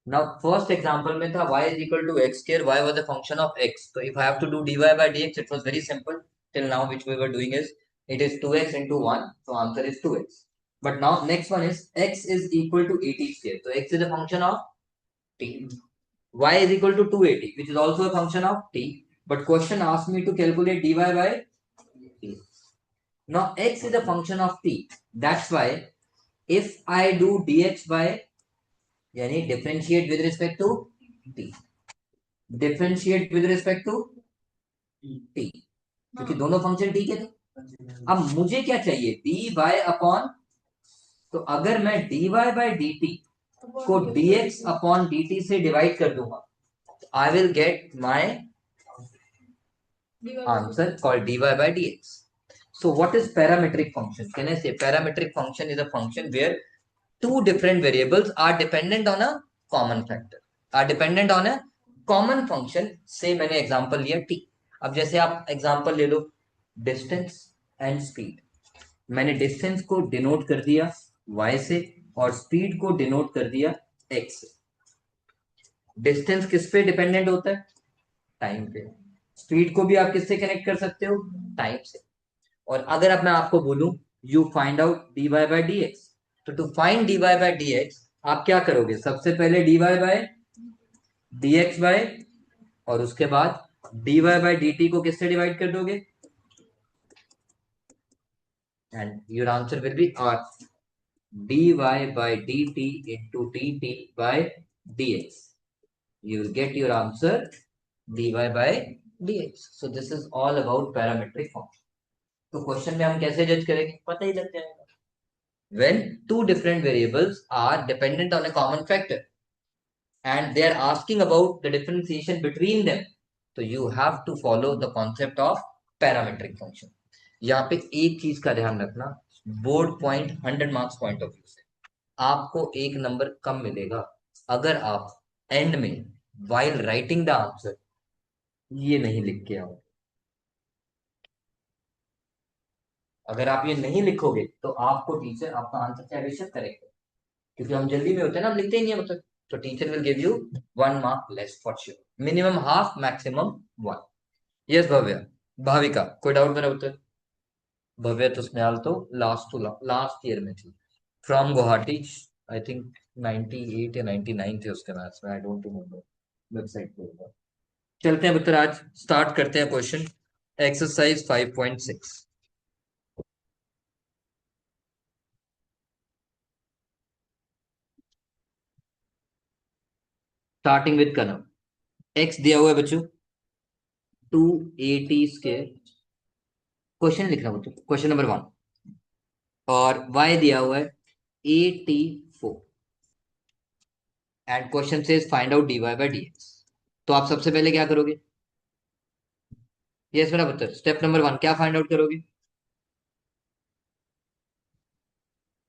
Now first example में था y is equal to x square, y was a function of x. So if I have to do dy by dx, it was very simple till now, which we were doing is it is 2x into 1, so answer is 2x. But now next one is x is equal to 80 square. So x is a function of t. Y is equal to 280, which is also a function of t. But question asks me to calculate dy by t. Now x is a function of t. That's why if I do dx by यानी differentiate with respect to t, differentiate with respect to t, क्योंकि दोनों function T के थे। अब मुझे क्या चाहिए, D Y upon, तो अगर मैं d Y by D T को dx अपॉन dt से डिवाइड कर दूंगा, I will get my answer called dy by dx. So what is parametric function? Can I say parametric function is a function where two different variables are dependent on a common factor, are dependent on a common function. से मैंने example लिया t. अब जैसे आप example ले लो distance and speed, मैंने distance को denote कर दिया y से और स्पीड को डिनोट कर दिया x से। डिस्टेंस किस पे डिपेंडेंट होता है, टाइम पे। स्पीड को भी आप किससे कनेक्ट कर सकते हो, टाइम से। और अगर अब मैं आपको बोलूं you find out D Y by D X, तो to find D Y by D X आप क्या करोगे, सबसे पहले D Y by D X by, और उसके बाद D Y by D T को किससे डिवाइड कर दोगे, and your answer will be are dy by dt into dt by dx. You will get your answer dy by dx. So this is all about parametric function. तो question में हम कैसे जज करेंगे, पता ही लग जाएगा। When two different variables are dependent on a common factor and they are asking about the differentiation between them, so you have to follow the concept of parametric function. यहाँ पे एक चीज का ध्यान रखना, board point 100 marks point of view से आपको एक नंबर कम मिलेगा अगर आप एंड में वाइल राइटिंग द आंसर ये नहीं लिख के आओ। अगर आप ये नहीं लिखोगे तो आपको टीचर आपका आंसर क्या बेशक करेगा, क्योंकि हम जल्दी में होते हैं ना, हम लिखते ही नहीं होते, तो teacher will give you 1 mark less for sure, minimum half maximum 1। Yes Bhavya, Bhavika कोई डाउट मेरा उत्तर। भव्या तो स्नेहाल तो लास्ट ईयर में थी, फ्रॉम गुवाहाटी, आई थिंक 98 या 99 थे उसके मैथ्स में, आई डोंट रिमेम्बर, वेबसाइट पे होगा। चलते हैं पुत्र, आज स्टार्ट करते हैं क्वेश्चन, एक्सरसाइज 5.6, स्टार्टिंग विद कलम। एक्स दिया हुआ है बच्चों 280 स्क्वायर, क्वेश्चन लिखना बच्चों, क्वेश्चन नंबर 1। और y दिया हुआ है 84 एंड क्वेश्चन से find out dy by dx। तो आप सबसे पहले क्या करोगे, यस मेरा पुत्र, स्टेप नंबर 1 क्या फाइंड आउट करोगे।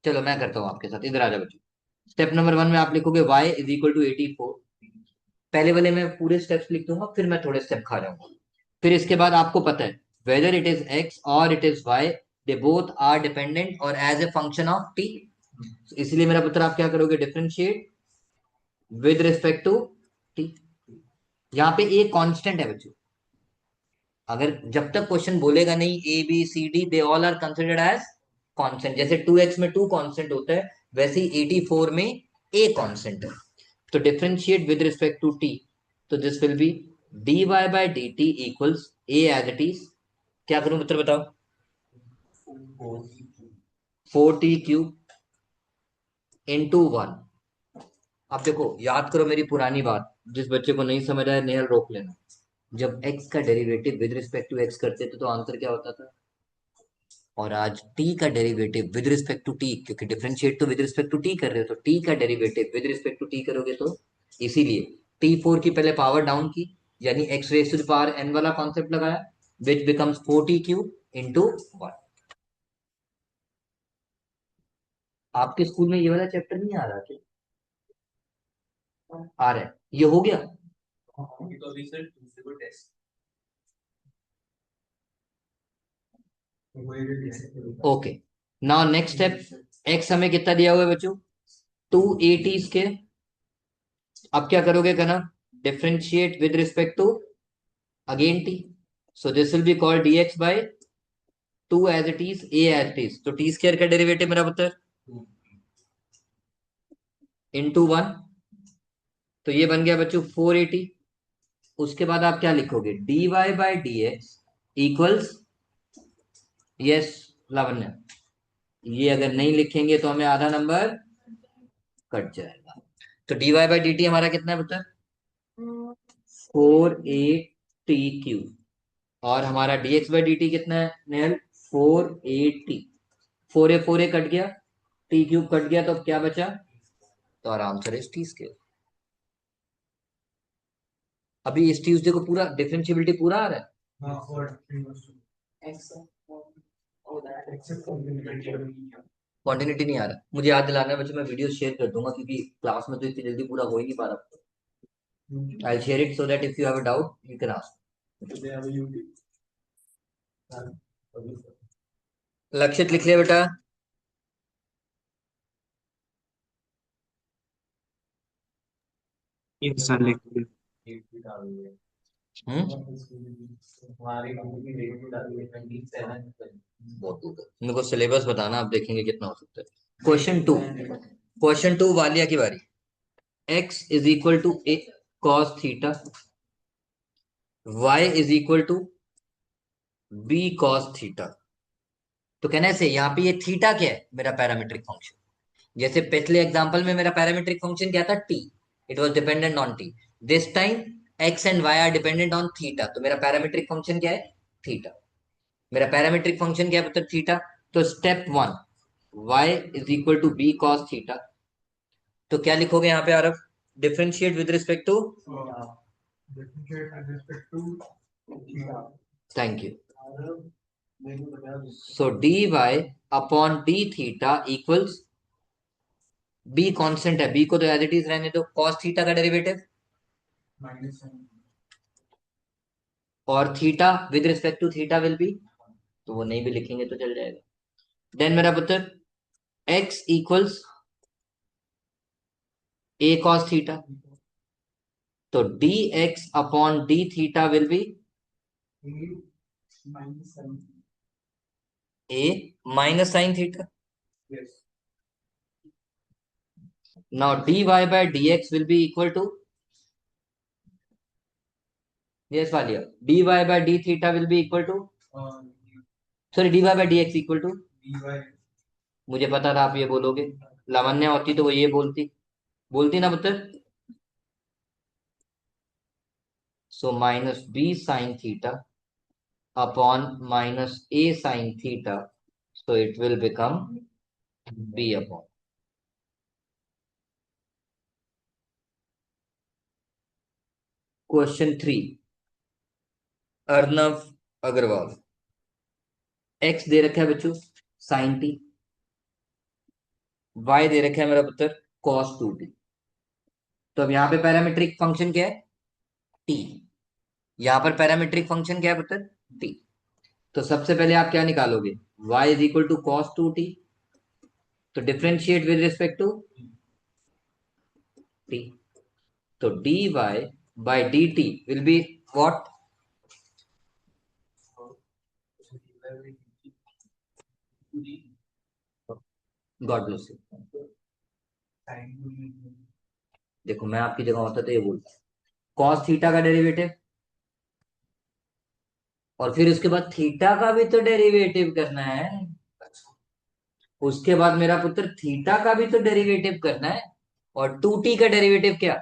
चलो मैं करता हूँ आपके साथ, इधर आ जाओ बच्चों। स्टेप नंबर 1 में आप लिखोगे y इज इक्वल टू 84, पहले वाले में पूरे स्टेप्स लिख दूंगा, फिर मैं थोड़े स्टेप खा जाऊंगा। फिर इसके बाद आपको पता है वेदर इट इज x और it is y, they both are dependent और as a function of t। इसलिए मेरा पुत्र आप क्या करोगे, differentiate with respect to t। यहाँ पे ए कांस्टेंट है बच्चों, अगर जब तक क्वेश्चन बोलेगा नहीं a B C d they all are considered as constant, जैसे 2x में 2 कांस्टेंट होता है वैसे ही 84 में ए कांस्टेंट है। तो differentiate with respect to T, तो this will be dy by dt equals A as it is, क्या करूं मित्र बताओ, 4t क्यूब इंटू 1। अब देखो याद करो मेरी पुरानी बात, जिस बच्चे को नहीं समझ आया नेहल रोक लेना। जब x का derivative with respect to x करते थे तो आंसर क्या होता था, और आज t का derivative with respect to t, क्योंकि डिफरेंशिएट तो विद रिस्पेक्ट टू t कर रहे हो, तो t का derivative with respect to t करोगे तो इसीलिए t4 की पहले पावर डाउन की, यानी x raise to the power n वाला कॉन्सेप्ट लगाया, which becomes 4t cube into 1। आपके स्कूल में ये वाला चैप्टर नहीं आ रहा क्या, आ रहा है, ये हो गया। Okay, now next step, x हमें कितना दिया हुआ है बच्चों, 280 के अब क्या करोगे कहना, differentiate with respect to again t, so this will be called dx by 2 as it is a as it is, तो टी स्क्वायर का डेरिवेटिव मेरा पुत्र इंटू 1, तो ये बन गया बच्चों 480। उसके बाद आप क्या लिखोगे, dy by dx equals, yes Lavanya, ये अगर नहीं लिखेंगे तो हमें आधा नंबर कट जाएगा। तो dy बाय dt हमारा कितना है पुत्र, 480 और हमारा dx बाई dt कितना है नेहल, 480। 4 कट गया, टी क्यूब कट गया, तो अब क्या बचा, तो our answer is T square. अभी इस ट्यूसडे को पूरा डिफरेंशियबिलिटी पूरा आ रहा है, कॉन्टिन्यूटी नहीं आ रहा, मुझे याद दिलाना है बच्चों, मैं वीडियो शेयर कर दूंगा क्योंकि क्लास में तो इतनी जल्दी पूरा हो ही नहीं पा रहा। I share it so that if you have a doubt you can ask. लक्षित लिख लिया बेटा, यस सर लिख लिया। बहुत दूर है। मेरे को सिलेबस बताना, आप देखेंगे कितना हो सकता है। क्वेश्चन 2 वालिया की बारी। x is equal to a cos theta, y is equal to B cos theta. तो कहने से यहाँ पे ये थीटा क्या है, मेरा पैरामीट्रिक फंक्शन। जैसे पिछले एग्जांपल में मेरा पैरामीट्रिक फंक्शन क्या था, t, it was dependent on t। This time x and y are dependent on theta, तो मेरा पैरामीट्रिक फंक्शन क्या है, थीटा। मेरा पैरामीट्रिक फंक्शन क्या है पुत्र, थीटा। तो step 1, y is equal to B cos theta, तो क्या लिखोगे यहाँ पे आरफ, differentiate with respect to, thank you, so dy upon d theta equals, b constant है, b को तो एज इट इज रहने दो, cos थीटा का डेरिवेटिव और theta with respect to theta will be, तो वो नहीं भी लिखेंगे तो चल जाएगा। देन मेरा पुत्र x equals a cos theta, तो dx upon d theta will B a minus sine theta. Now dy by dx will be equal to, yes Walia, dy by d theta will be equal to, sorry dy by dx equal to, मुझे पता था आप ये बोलोगे, लावण्य होती तो वो ये बोलती, बोलती ना पुत्र, so minus b sine theta upon minus a sine theta, so it will become b upon। Question 3, Arnav Agarwal, x दे रखा है बच्चों साइन टी, y दे रखा है मेरा पुत्र cos 2t। तो अब यहाँ पे पैरामीट्रिक फंक्शन क्या है, t, यहाँ पर पैरामीट्रिक फंक्शन क्या है पुत्र, t। तो सबसे पहले आप क्या निकालोगे, y is equal to cos 2t, तो differentiate with respect to t, तो dy by dt will be what, God bless you. देखो मैं आपकी जगह होता तो ये बोलता, कॉस थीटा का डेरिवेटिव और फिर उसके बाद थीटा का भी तो डेरिवेटिव करना है, उसके बाद मेरा पुत्र थीटा का भी तो डेरिवेटिव करना है, और 2t का डेरिवेटिव क्या,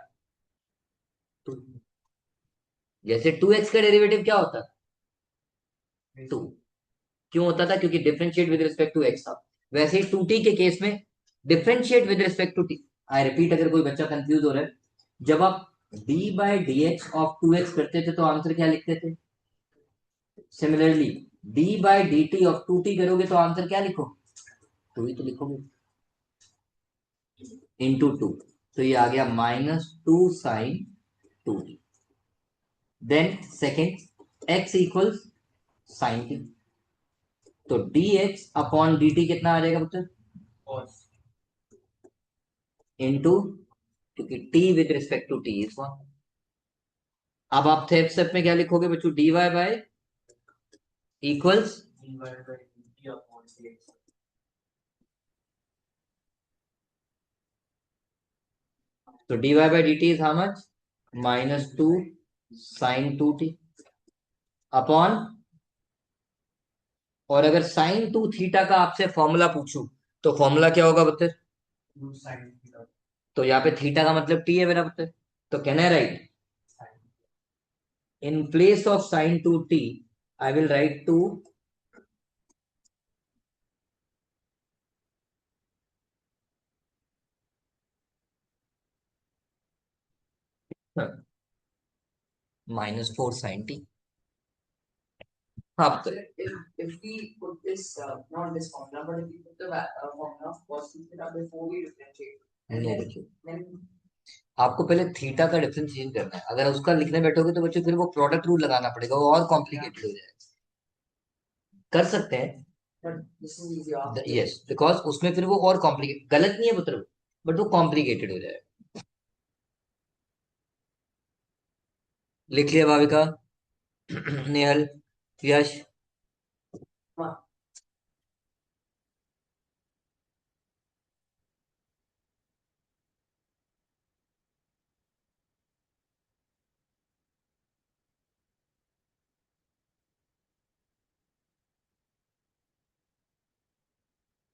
जैसे 2x का डेरिवेटिव क्या होता है 2, क्यों होता था, क्योंकि differentiate with respect to x था। वैसे ही 2t के केस में differentiate with respect to t, I repeat अगर कोई बच्चा कंफ्यूज हो रहा है, जब आप d bye dx of 2x करते थे तो आंसर क्या लिखते थे, similarly d by dt of 2t करोगे तो आंसर क्या लिखो, 2 ही तो लिखोगे, इंटू 2, तो ये आ गया -2 sine 2t। Then second x equals sine t, तो dx अपॉन dt कितना आ जाएगा पुत्र, इंटू क्योंकि t with respect to t is 1। अब आप थे स्टेप में क्या लिखोगे बच्चों, dy बाय इक्वल्स, तो dy by dt is how much, -2 sin 2t upon, और अगर साइन 2 थीटा का आपसे फॉर्मूला पूछूं तो फॉर्मूला क्या होगा बच्चे, तो यहाँ पे थीटा का मतलब t है मेरा बच्चे, तो कहना है right, in place of sin 2t I will write to -4 sin t। हाँ तो If we put this, not this formula, but if we put the formula of cos theta before we differentiate, and no then बच्चों, then आपको पहले theta का differentiation करना है, अगर उसका लिखने बैठोगे तो बच्चों फिर वो प्रोडक्ट रूल लगाना पड़ेगा, वो और कॉम्प्लिकेटेड हो जाएगा। कर सकते हैं, but this is easy after. Yes, because उसमें फिर वो और कॉम्प्लिकेट, गलत नहीं है पुत्र, बट वो कॉम्प्लिकेटेड हो जाएगा। लिख लिया भाविका, नेहल, यश,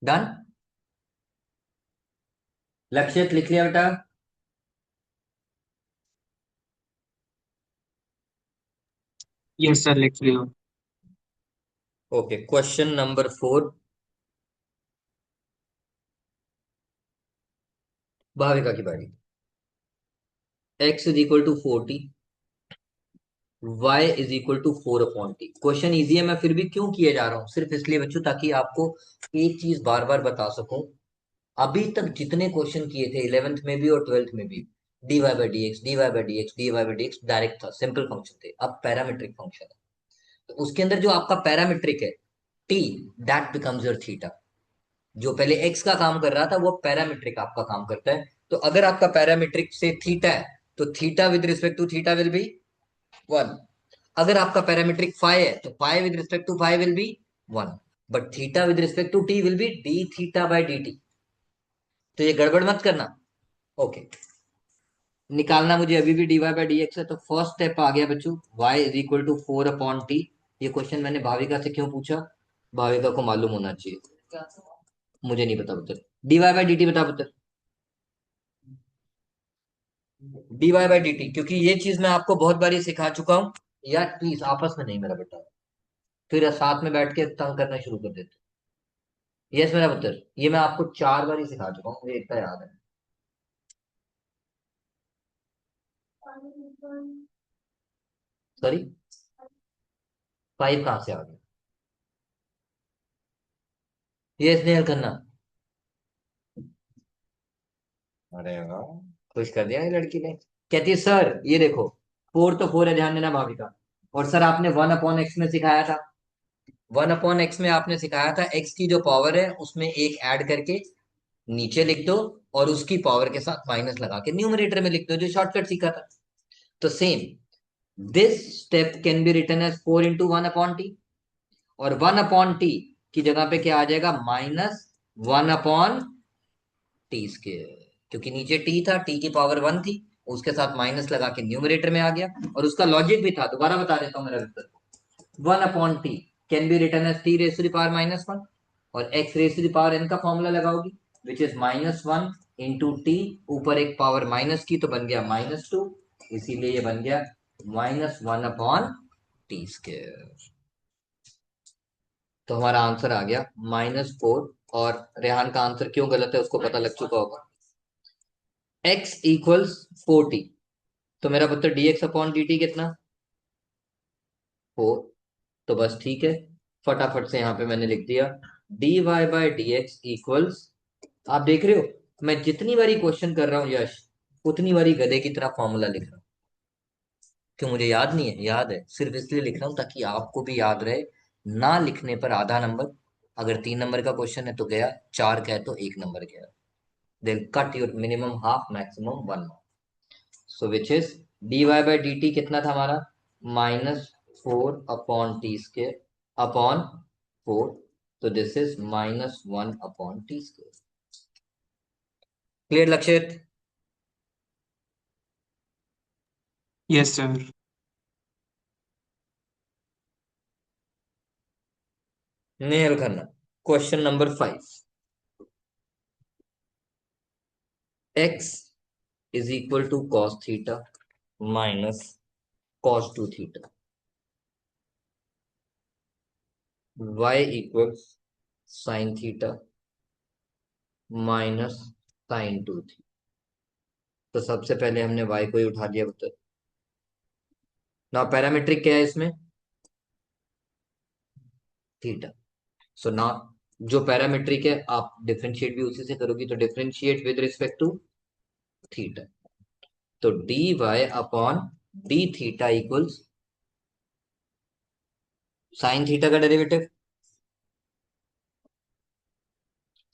डन। लक्षित लिख लिया बेटा, यस सर, लिख लियो। ओके, क्वेश्चन नंबर 4, भाविका की बारी। x is equal to 40, y is equal to 4/t। Question easy है, मैं फिर भी क्यों किए जा रहा हूँ, सिर्फ इसलिए बच्चों ताकि आपको एक चीज बार बार बता सकूं, अभी तक जितने क्वेश्चन किए थे 11th में भी और 12th में भी, dy by D x, dy by D x, dy by D x direct था, सिंपल फंक्शन थे, अब पैरामीट्रिक फंक्शन है। तो उसके अंदर जो आपका पैरामीट्रिक है t, that becomes your theta. जो पहले x का काम कर रहा था वो पैरामीट्रिक आपका काम करता है। तो अगर आपका पैरामीट्रिक से थीटा है तो theta with respect to theta will be 1। अगर आपका पैरामीट्रिक फाइ है तो phi with respect to phi will be 1, but theta with respect to t will be d theta by D t. तो ये गड़बड़ मत करना। ओके, निकालना मुझे अभी भी dy बाई डी एक्स है, तो फर्स्ट स्टेप आ गया बच्चों, y is equal to 4/t। ये क्वेश्चन मैंने भाविका से क्यों पूछा, भाविका को मालूम होना चाहिए, क्या था? मुझे नहीं पता पुत्र। dy बाई डी टी बता पुत्र, dy बाई डी टी, क्योंकि ये चीज मैं आपको बहुत बारी सिखा चुका हूँ। यार प्लीज आपस में नहीं मेरा बेटा, फिर साथ में बैठ के तंग करना शुरू कर देते। यस मेरा पुत्र, ये मैं आपको 4 बार ही सिखा चुका हूँ, मुझे इतना याद है। सॉरी, 5 कहाँ से आ गया, ये स्नेहल खन्ना, अरे वाह, खुश कर दिया ये लड़की ने। कहती है सर ये देखो, 4 तो 4 है, ध्यान देना भाविका, और सर आपने 1/x में सिखाया था, 1/x में आपने सिखाया था x की जो पावर है उसमें एक ऐड करके नीचे लिख दो, और उसकी पावर के साथ माइनस लगा के न्यूमरेटर में लिख दो, जो शॉर्टकट सीखा था। तो same this step can be written as 4 × 1/t, और 1/t की जगह पे क्या आ जाएगा, -1/t², क्योंकि नीचे t था, t की पावर 1 थी, उसके साथ माइनस लगा के न्यूमरेटर में आ गया। और उसका लॉजिक भी था, दोबारा बता देता हूँ मेरा उत्तर, 1/t can be written as t⁻⁻1, और x⁻n का फॉर्मूला लगाओगी, विच इज -1 × t, ऊपर एक पावर माइनस की तो बन गया -2, इसीलिए ये बन गया -1/t²। तो हमारा आंसर आ गया -4। और रेहान का आंसर क्यों गलत है उसको पता लग चुका होगा, x इक्वल्स 4t, तो मेरा पुत्र dx/dt कितना, 4। तो बस ठीक है, फटाफट से यहाँ पे मैंने लिख दिया dy by D x equals, आप देख रहे हो मैं जितनी बारी क्वेश्चन कर रहा हूँ यश, उतनी बारी गधे की तरह फॉर्मूला लिख रहा हूँ। क्यों, मुझे याद नहीं है, याद है, सिर्फ इसलिए लिख रहा हूँ ताकि आपको भी याद रहे। ना लिखने पर आधा नंबर, अगर 3 नंबर का क्वेश्चन है तो गया, 4 का है तो 1 नंबर गया। they'll cut your minimum half, maximum 1 mark. So which is dy by dt कितना था हमारा, -4/t² upon 4. So this is -1/t². Clear, Lakshit? Yes, sir. नहीं हल करना. Question number 5. x is equal to cos theta minus cos 2 theta. y equals sin theta minus sin 2 theta. तो सबसे पहले हमने y को ही उठा लिया बता. ना पैरामीट्रिक क्या है इसमें, थीटा. सो ना जो पैरामीट्रिक है आप डिफरेंशिएट भी उसी से करोगी, तो differentiate with respect to theta. तो dy अपॉन d theta equals sine theta का डेरिवेटिव,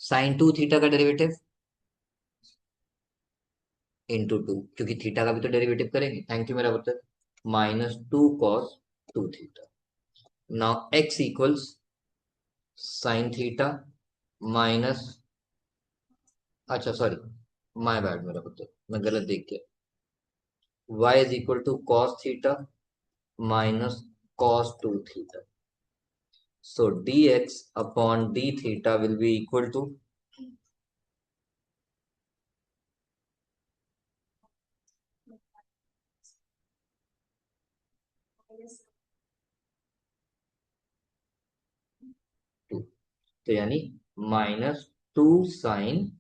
साइन 2 थीटा का डेरिवेटिव इंटू 2, क्योंकि थीटा का भी तो डेरिवेटिव करेंगे. थैंक यू मेरा पुत्र. -2 cos 2 theta. Now x equals sine theta minus, अच्छा सॉरी, माय बैड मेरा पुत्र, मैं गलत देख गया. y is equal to cos theta minus cos 2 theta. So dx upon d theta will be equal to two. तो यानी -2 sin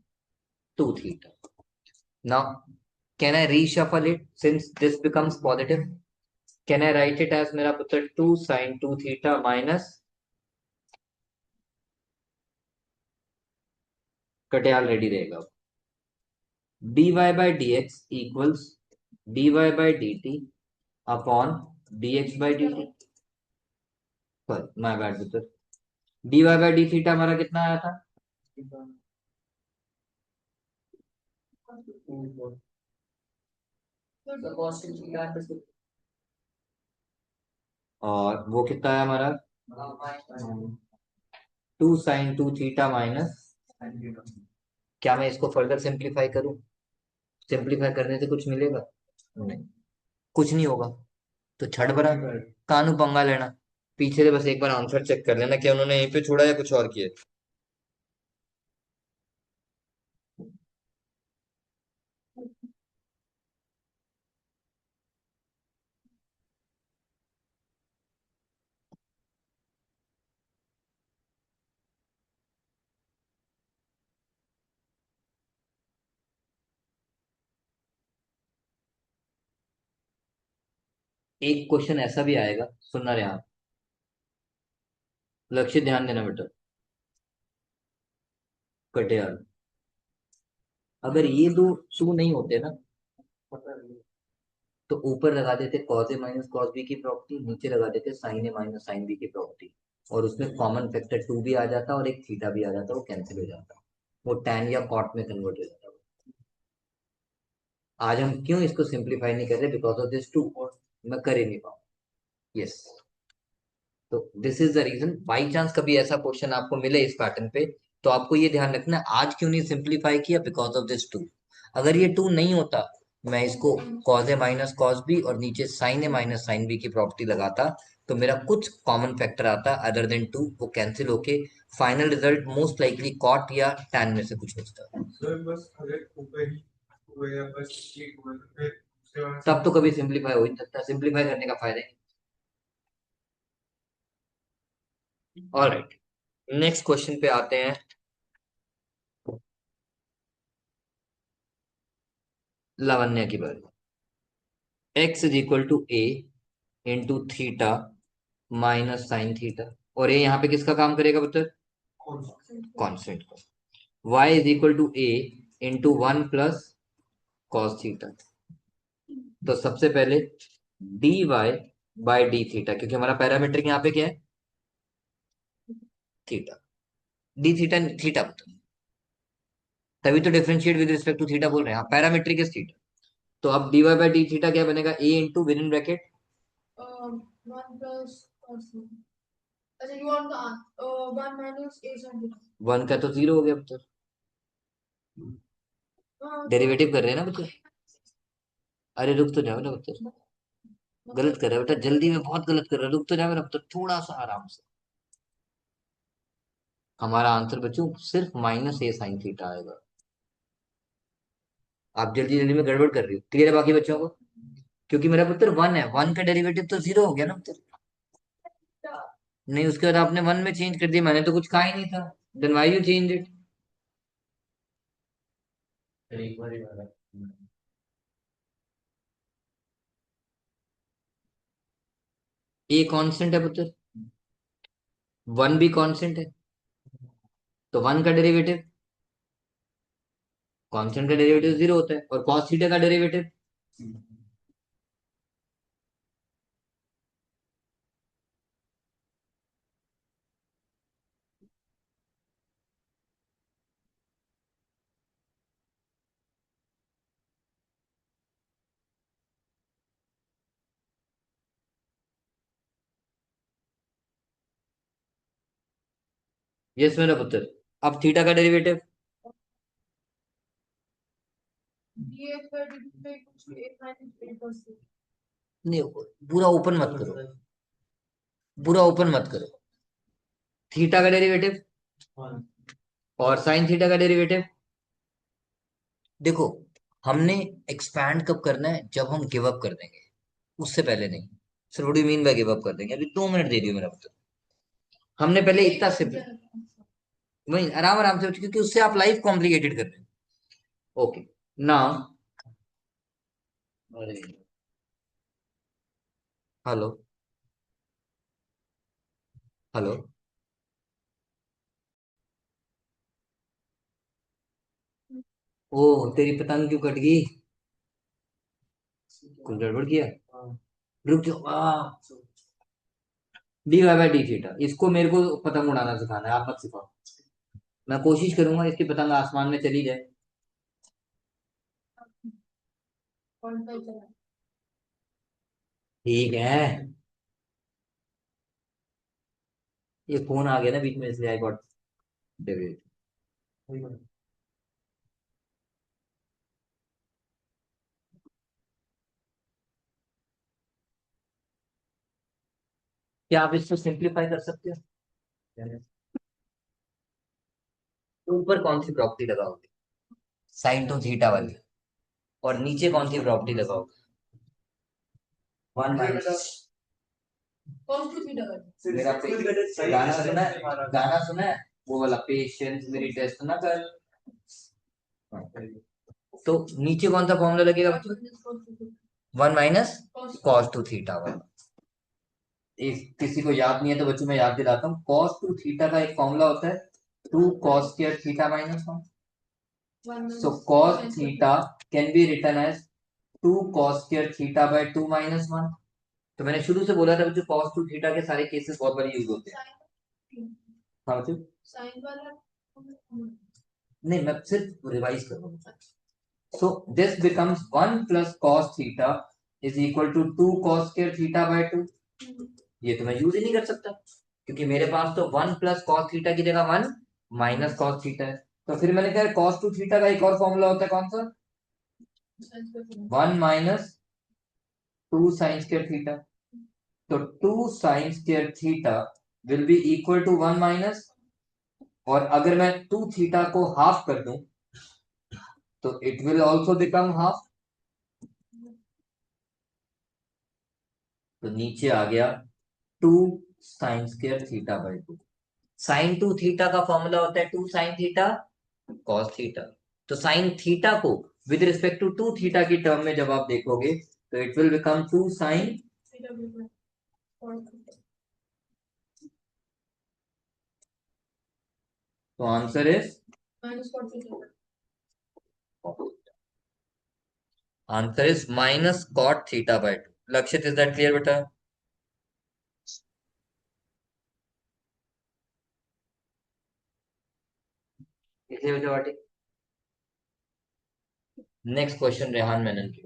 2 theta. Now can I reshuffle it since this becomes positive? Can I write it as मेरा पुत्र 2 sin 2 theta minus, Katiyal ready रहेगा, dy by dx equals dy by dt upon dx by dt. Sorry my bad पुत्र. dy by d theta हमारा कितना आया था, The cost is that is और वो कितना है हमारा, 2 sin 2 थीटा माइनस. क्या मैं इसको फर्दर सिंप्लीफाई करूं, सिंप्लीफाई करने से कुछ मिलेगा नहीं, कुछ नहीं होगा. तो छठ बरा कानू पंगा लेना. पीछे से बस एक बार आंसर चेक कर लेना क्या उन्होंने यहीं पे छोड़ा या कुछ और किया. एक क्वेश्चन ऐसा भी आएगा, सुनना रहे आप, लक्ष्य ध्यान देना बेटा. कटियाल, अगर ये दो टू नहीं होते ना तो ऊपर लगा देते cos a minus cos b की प्रॉपर्टी, नीचे लगा देते sin a minus sin b की प्रॉपर्टी, और उसमें कॉमन फैक्टर 2 भी आ जाता और एक थीटा भी आ जाता, वो कैंसिल हो जाता, वो tan या cot में कन्वर्ट हो जाता. आज हम क्यों इसको सिंप्लीफाई नहीं कर रहे, बिकॉज ऑफ दिस 2, मैं कर ही नहीं पाऊँ. यस, तो this is the reason. By chance कभी ऐसा क्वेश्चन आपको मिले इस पैटर्न पे, तो आपको ये ध्यान रखना है आज क्यों नहीं सिंप्लीफाई किया, बिकॉज ऑफ दिस 2. अगर ये 2 नहीं होता, मैं इसको cos a minus cos b और नीचे sin a minus sin b की प्रॉपर्टी लगाता, तो मेरा कुछ कॉमन फैक्टर आता अदर देन 2, वो कैंसिल होके final result most likely cot या tan में से कुछ बचता. तब तो कभी सिंप्लीफाई हो ही नहीं सकता, सिंप्लीफाई करने का फायदा ही. ऑलराइट, नेक्स्ट क्वेश्चन पे आते हैं. लावण्य की बारी. x is equal to a into theta minus sine theta, और ये यहाँ पे किसका काम करेगा पुत्र, कॉन्स्टेंट का. y is equal to a into 1 plus cos theta. तो सबसे पहले dy बाय डी थीटा, क्योंकि हमारा पैरामीट्रिक यहाँ पे क्या है, थीटा. डी थीटा थीटा पुत्र, तभी तो differentiate with respect to theta बोल रहे हैं, हाँ पैरामीट्रिक इज थीटा। तो अब dy बाई डी थीटा क्या बनेगा, a into with in bracket 1 plus cos theta. अच्छा you want the 1 minus a sin theta. 1 का तो 0 हो गया पुत्र, डेरिवेटिव कर रहे हैं ना पुत्र। अरे रुक तो जाओ ना पुत्र, गलत कर रहा है बेटा, जल्दी में बहुत गलत कर रहा है, रुक तो जाओ मेरा पुत्र, थोड़ा सा आराम से। हमारा आंसर बच्चों सिर्फ माइनस ए साइन थीटा आएगा। आप जल्दी जल्दी में गड़बड़ कर रही हो, क्लियर है बाकी बच्चों को? क्योंकि मेरा पुत्र 1 है, 1 का डेरिवेटिव तो 0 हो गया ना पुत्र। नहीं, उसके बाद आपने 1 में चेंज कर दिया, मैंने तो कुछ कहा ही नहीं था, then why you change it. A constant है पुत्र, 1 भी कांस्टेंट है, तो 1 का डेरिवेटिव, कांस्टेंट का डेरिवेटिव 0 होता है, और cos थीटा का डेरिवेटिव यस मेरा पुत्र। अब थीटा का derivative dx by dt by equals to a minus a plus c. नहीं, पूरा ओपन मत करो, पूरा ओपन मत करो। थीटा का डेरिवेटिव और साइन थीटा का डेरिवेटिव, देखो हमने एक्सपैंड कब करना है, जब हम गिव अप कर देंगे, उससे पहले नहीं। Sir what do you mean by give up कर देंगे, अभी 2 मिनट दे दियो मेरा पुत्र। हमने पहले इतना सिंपल, वही आराम आराम से, क्योंकि उससे आप लाइफ कॉम्प्लिकेटेड कर रहे हो। ओके नाउ, हेलो हेलो, ओ तेरी पतंग क्यों कट गई, कुछ गड़बड़ किया? रुक जाओ, d Y by D theta, इसको मेरे को पतंग उड़ाना सिखाना है, आप मत सिखाओ। मैं कोशिश करूंगा इसकी पतंग आसमान में चली जाए। 0.5 चला. ठीक है, ये फोन आ गया ना बीच में, इसलिए आई गॉट डेविड। क्या आप इसको सिंप्लीफाई कर सकते हो? तो ऊपर कौन सी प्रॉपर्टी लगाओगे, साइन टू थीटा वाली, और नीचे कौन सी प्रॉपर्टी लगाओगे, 1 माइनस। cos 2 theta का. मेरा गाना सुना है, गाना सुना है वो वाला, पेशेंस मेरी टेस्ट ना कर। तो नीचे कौन सा फॉर्मूला लगेगा बच्चों, 1 माइनस कॉस टू थीटा वाला। एक किसी को याद नहीं है तो बच्चों मैं याद दिलाता हूँ, कॉस टू थीटा का एक फॉर्मूला होता है 2 cos square theta minus 1। So cos theta can be written as 2 cos square theta by 2 minus 1। तो मैंने शुरू से बोला था बच्चों, कॉस टू थीटा के सारे केसेस बहुत बार यूज होते हैं। हाँ बच्चों, साइन वाला. नहीं मैं सिर्फ रिवाइज कर रहा हूँ। So this becomes 1 plus cos theta is equal to 2 cos square theta by 2। ये तो मैं यूज ही नहीं कर सकता, क्योंकि मेरे पास तो 1 प्लस कॉस थीटा की जगह 1 माइनस कॉस थीटा है। तो फिर मैंने कहा कॉस टू थीटा का एक और फॉर्मूला होता है, कौन सा, 1 माइनस 2 साइन स्क्वायर थीटा। तो 2 sine square theta will be equal to 1 minus, और अगर मैं 2 थीटा को हाफ कर दूं तो it will also become half. तो नीचे आ गया 2 sine square theta by 2। Sine two theta का फॉर्मूला होता है 2 साइन थीटा कॉस थीटा। तो साइन थीटा को विद रिस्पेक्ट टू 2 थीटा की टर्म में जब आप देखोगे तो इट विल बिकम 2 साइन। तो answer is minus cos theta. Answer is minus cot theta by 2। Lakshit, is that clear बेटा? इसलिए बेटा वाटी नेक्स्ट क्वेश्चन रेहान मेनन की।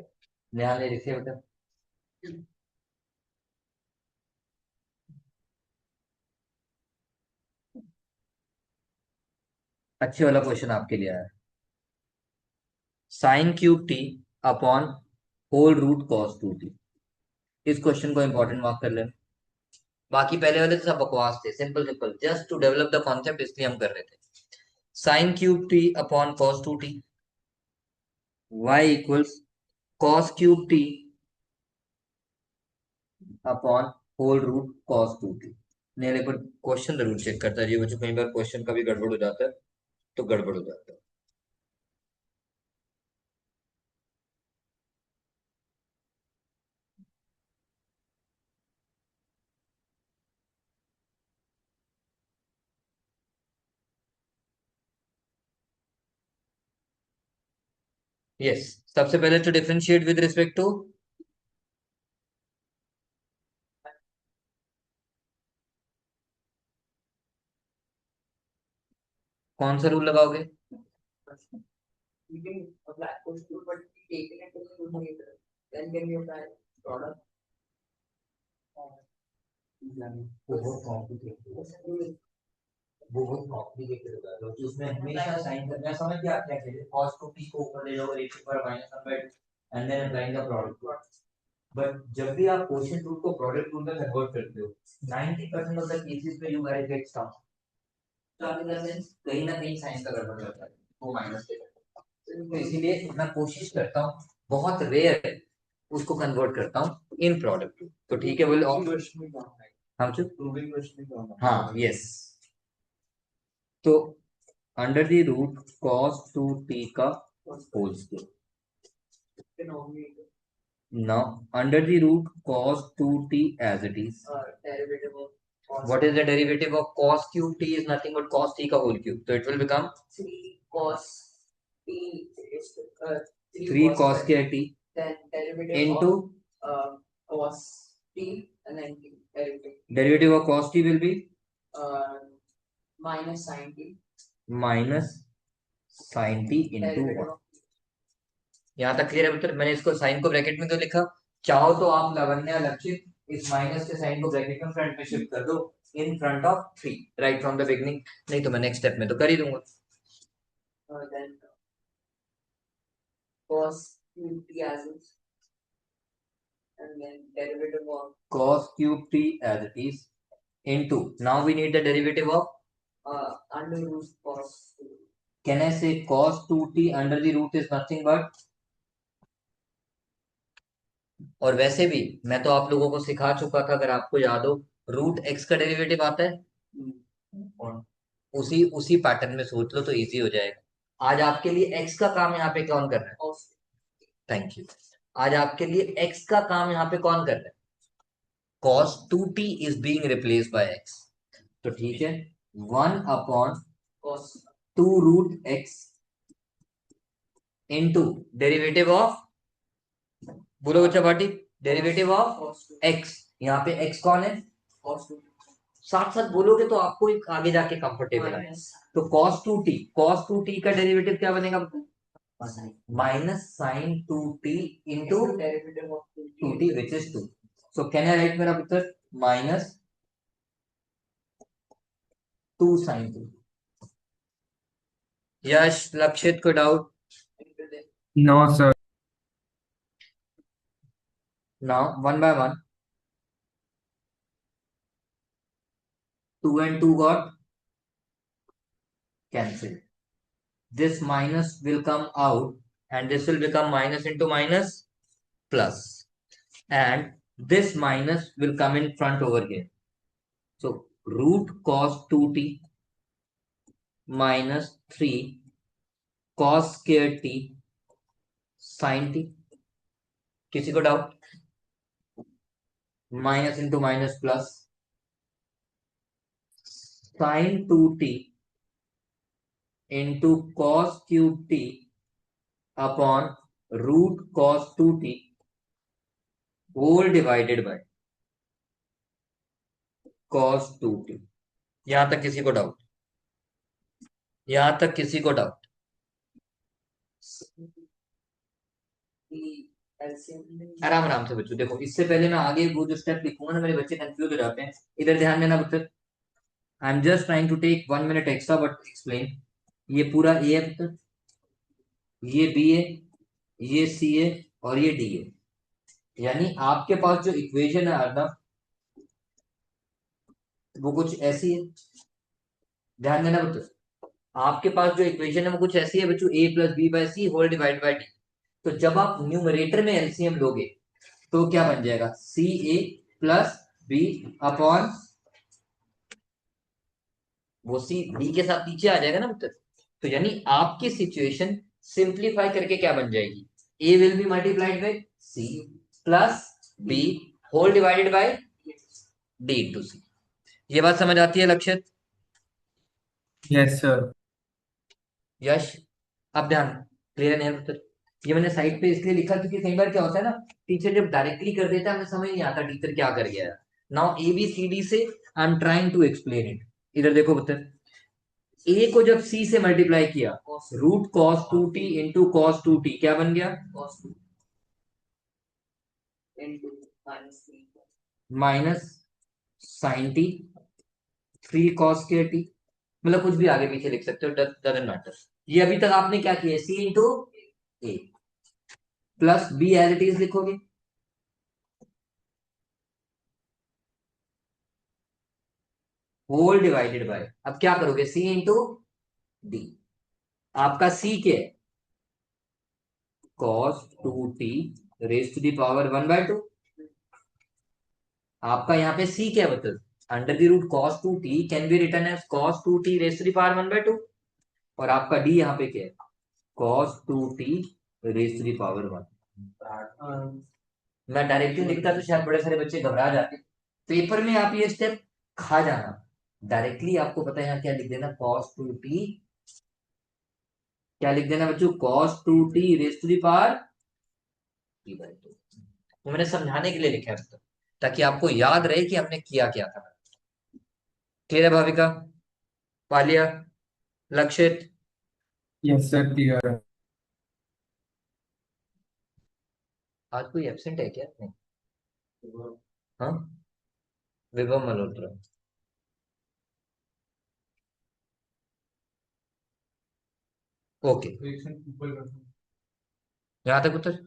रेहान ने लिखे बेटा। अच्छे वाला क्वेश्चन आपके लिए आया। Sine cube t upon whole root cos two t. इस क्वेश्चन को इंपॉर्टेंट मार्क कर लेना। बाकी पहले वाले तो सब बकवास थे, simple simple, just to develop the concept, इसलिए हम कर रहे थे। Sine cube t upon cos two t, y equals cos cube t upon whole root cos two t. नहीं, एक बार क्वेश्चन जरूर चेक करता है ये बच्चों, कई बार क्वेश्चन का भी गड़बड़ हो जाता है, तो गड़बड़ हो जाता है। यस, सबसे पहले तो डिफरेंशिएट विद रिस्पेक्ट टू कौन सा रूल लगाओगे? We can apply push to, but taking it to the numerator. Then can we apply product? बहुत कॉम्प्लिकेटेड, बहुत कॉम्प्लिकेटेड होगा क्योंकि उसमें हमेशा साइन करना है। समझ गया क्या कह रहे हैं? cos टू t को ऊपर ले जाओ और एक ऊपर minus one by and then applying the product. But जब भी आप क्वोशिएंट रूल को प्रोडक्ट रूल में कन्वर्ट करते हो, 90% ऑफ द केसेस में यू गाइस गेट सम। तो आपके मींस कहीं ना कहीं साइन का गड़बड़ रहता है, वो माइनस ले जाता है। तो इसीलिए मैं कोशिश करता हूँ, बहुत रेयर है, उसको कन्वर्ट करता हूँ इन प्रोडक्ट। तो ठीक है, बोले हम चुप। हाँ, यस। तो under the root cos 2t का whole square. Now under the root cos 2t as it is. Derivative of cos. What is the derivative of cos cube t? Is nothing but cos t का whole cube. So it will become 3 cos t is 3 cos square. square t Then derivative into of cos t and then derivative. derivative of cos t will be Minus sin t. minus sin t into Derivative 1. of यहाँ तक clear है पुत्र? मैंने इसको sign को bracket में क्यों लिखा? चाहो तो आप लावण्या लक्षित इस माइनस के साइन को ब्रैकेट में फ्रंट में शिफ्ट कर दो, in front of 3 right from the beginning. नहीं तो मैं नेक्स्ट स्टेप में तो कर ही दूंगा। then cos cube t as is. And then derivative of cos cube t as it is into, now we need the derivative of, under root cos 2. can I say cos 2t under the root is nothing but, और वैसे भी मैं तो आप लोगों को सिखा चुका था, अगर आपको याद हो, रूट एक्स का डेरिवेटिव आता है, और उसी उसी पैटर्न में सोच लो तो इजी हो जाएगा। आज आपके लिए एक्स का काम यहाँ पे कौन कर रहा है? Thank you. आज आपके लिए एक्स का काम यहाँ पे कौन कर रहा है? cos 2t is being replaced by x। तो ठीक है, 1 upon Cos 2 root x into derivative of, बोलो बच्चा party, derivative of cos 2 x। यहाँ पे x कौन है? cos 2 साथ साथ बोलोगे तो आपको एक आगे जाके कंफर्टेबल है। minus तो cos 2t का डेरिवेटिव क्या बनेगा? Minus sine 2t into derivative of 2t which is 2। So can I write मेरा पुत्र माइनस 2 साइन 2। यश लक्षित को doubt? into the No, sir. Now one by one, 2 and 2 got cancelled. This minus will come out and this will become minus into minus plus, and this minus will come in front over here. So root cos 2t minus 3 cos square t sin t। किसी को doubt? Minus into minus plus sin 2t into cos cube t upon root cos 2t whole divided by cos 2t। यहां तक किसी को doubt? यहां तक किसी को डाउट? आराम आराम से बच्चों देखो, इससे पहले मैं आगे वो जो स्टेप लिखूंगा ना, मेरे बच्चे कंफ्यूज हो जाते हैं। इधर ध्यान देना पुत्र, I am just trying to take 1 minute extra but explain. ये पूरा ए है पुत्र, ये बी है, ये सी है, और ये डी है। यानी आपके पास जो इक्वेशन है अर्नव, वो कुछ ऐसी है। ध्यान देना पुत्र, आपके पास जो इक्वेशन है वो कुछ ऐसी है बच्चों, A plus B by C whole divide by D. तो जब आप न्यूमरेटर में एलसीएम लोगे तो क्या बन जाएगा, सी ए प्लस बी अपॉन वो सी डी के साथ नीचे आ जाएगा ना पुत्र। तो यानी आपकी सिचुएशन सिंप्लीफाई करके क्या बन जाएगी, A will be multiplied by C plus B whole divided by D into C. ये बात समझ आती है लक्षित? Yes, sir. यश, अब ध्यान, क्लियर है पुत्र? ये मैंने साइड पे इसलिए लिखा क्योंकि कई बार क्या होता है ना, टीचर जब डायरेक्टली कर देता है हमें समझ नहीं आता टीचर क्या कर गया है। Now A B C D से I am trying to explain it. इधर देखो पुत्र, ए को जब सी से मल्टीप्लाई किया, root cos 2t into cos 2t क्या बन गया, माइनस साइन टी 3 कॉस के टी। मतलब कुछ भी आगे पीछे लिख सकते हो, डजंट मैटर। ये अभी तक आपने क्या किया, C into A plus B as it is लिखोगे, होल डिवाइडेड बाय, अब क्या करोगे, सी इंटू डी। आपका सी क्या है, cos 2t raise to the power 1/2। आपका यहाँ पे सी क्या है मतलब, under the root cos 2t can be written as cos 2t raise to the power 1/2। और आपका डी यहाँ पे क्या है, cos 2t raise to the power 1। मैं डायरेक्टली लिखता तो शायद बड़े सारे बच्चे घबरा जाते। पेपर में आप ये स्टेप खा जाना, डायरेक्टली आपको पता है यहाँ क्या लिख देना, cos 2t, क्या लिख देना बच्चों, cos 2t raise to the power 3/2। वो मैंने समझाने के लिए लिखा है मतलब, ताकि आपको याद रहे कि हमने किया क्या था। क्लियर है भाविका, वालिया, लक्षित? Yes, sir. Clear. आज कोई एब्सेंट है क्या, नहीं? हाँ, विभव मल्होत्रा। ओके, यहाँ तक उत्तर।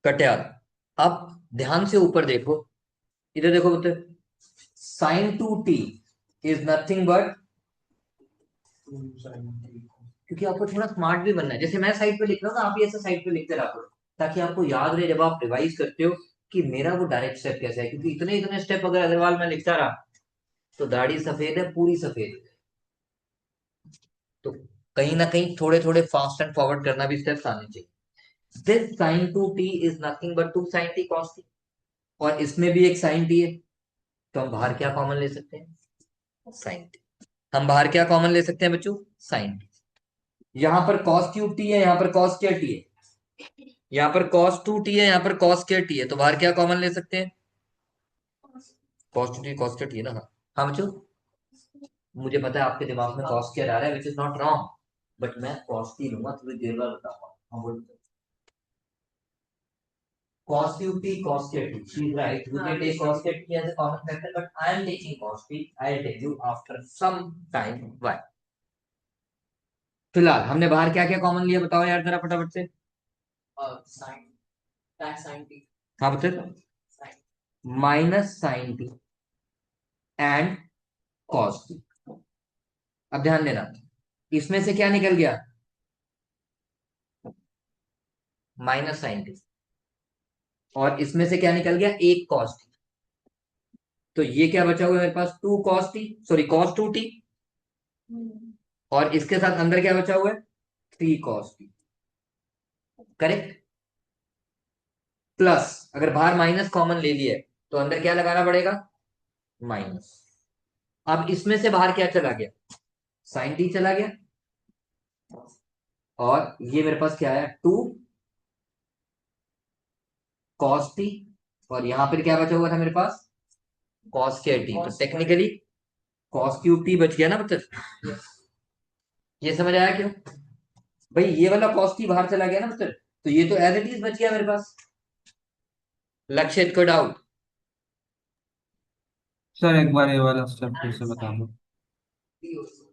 कटियार, अब ध्यान से ऊपर देखो, इधर देखो पुत्र, sign 2t is nothing but, क्योंकि आपको थोड़ा स्मार्ट भी बनना है, जैसे मैं साइड पे लिख रहा हूँ ना, आप भी ऐसा साइड पे लिखते रहो, ताकि आपको याद रहे जब आप रिवाइज करते हो कि मेरा वो डायरेक्ट स्टेप कैसा है। क्योंकि इतने इतने स्टेप अगर अग्रवाल में लिखता रहा तो दाढ़ी सफेद है, पूरी सफेद है। तो कहीं ना कहीं थोड़े थोड़े फास्ट एंड फॉरवर्ड करना भी स्टेप्स आने चाहिए। This sine 2t is nothing but 2 sin t cos t, और इसमें भी एक साइन t है, तो हम बाहर क्या कॉमन ले सकते हैं, साइन t। हम बाहर क्या कॉमन ले सकते हैं बच्चों, साइन t। यहाँ पर cos क्यूब t है, यहाँ पर cos स्क्वायर t है, यहाँ पर cos 2t है, यहाँ पर cos स्क्वायर t है, तो बाहर क्या कॉमन ले सकते हैं, cos 2t cos square t है ना। हाँ हाँ बच्चों, मुझे पता है आपके दिमाग में cos स्क्वायर आ रहा है, which is not wrong, but मैं cos t लूंगा, थोड़ी देर बाद बताऊंगा। हाँ बोलो, cos cube t cos square t, she is right, we can take cos square t as a common factor, but I am taking cos t, I'll tell you after some time why। फिलहाल हमने बाहर क्या क्या common लिया, बताओ यार जरा फटाफट से। साइन tan sin t हाँ बच्चे, minus sine t and cos t. अब ध्यान देना, इसमें से क्या निकल गया, माइनस साइन टी, और इसमें से क्या निकल गया, एक कॉस टी। तो ये क्या बचा हुआ है मेरे पास, 2 cos T, sorry cos 2t, और इसके साथ अंदर क्या बचा हुआ है, 3 cos t, करेक्ट। प्लस अगर बाहर माइनस कॉमन ले लिया है तो अंदर क्या लगाना पड़ेगा, माइनस। अब इसमें से बाहर क्या चला गया, साइन टी चला गया, और ये मेरे पास क्या है, 2 cos टी, और यहां पर क्या बचा हुआ था मेरे पास, cos स्क्वायर टी। तो टेक्निकली cos क्यूब टी बच गया ना बच्चे, ये समझ आया क्यों? भाई ये वाला cos t बाहर चला गया ना मिस्टर, तो ये तो एज इट इज बच गया मेरे पास। लक्षित कोई डाउट? सर एक बार ये वाला स्टेप फिर से And बता sine दो। t also.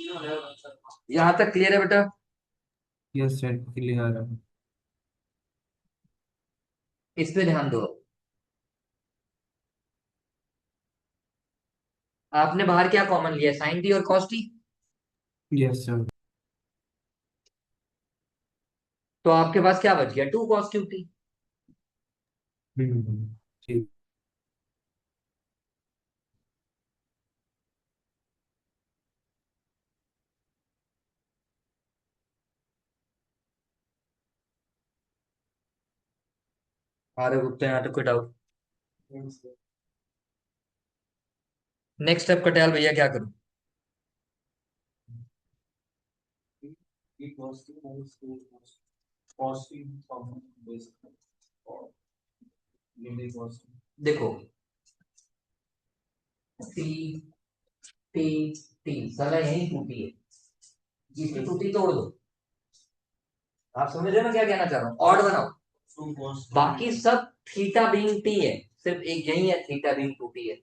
No, never mind, sir. यहां तक क्लियर है बेटा? यस सर क्लियर है। इस पे ध्यान दो। आपने बाहर क्या कॉमन लिया, साइन टी और कॉस टी? Yes sir. तो आपके पास क्या बच गया, टू कॉस क्यूब टी। ठीक। अरे गुप्ता यहाँ तक कोई doubt? Yes, sir. Next step Katiyal भैया क्या करूं? It was the most positive from this or maybe was देखो टी टी टी साला यही टूटी है, जिसकी टूटी तोड़ दो। आप समझ रहे हो मैं क्या कहना चाह रहा हूँ, ऑड बनाओ। two was बाकी सब थीटा बीइंग टी है, सिर्फ एक यही है थीटा बीइंग टूटी है।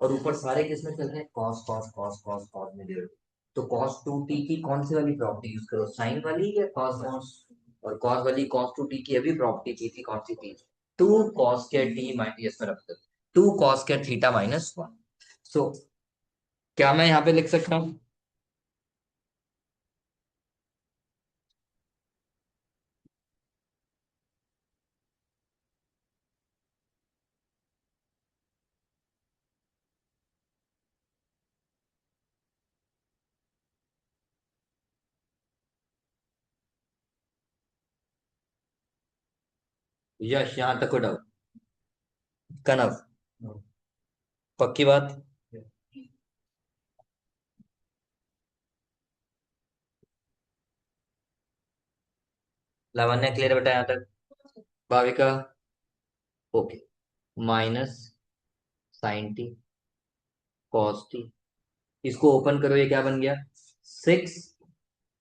और ऊपर सारे किस में चल रहे हैं, cos cos cos cos cos में दे रहे हो। तो कॉस टू टी की कौन सी वाली प्रॉपर्टी यूज करो, साइन वाली या कॉस वाली? और कॉस वाली कॉस टू टी की अभी प्रॉपर्टी की थी, कौन सी थी? टू कॉस के टी माइनस में रखते, टू कॉस के थीटा माइनस वन। सो क्या मैं यहाँ पे लिख सकता हूँ? यश यहाँ तक कोई डाउट? कनव पक्की बात? लावण्य क्लियर बेटा यहाँ तक? Bhavika okay. Minus sine T cos t, इसको ओपन करो, ये क्या बन गया, six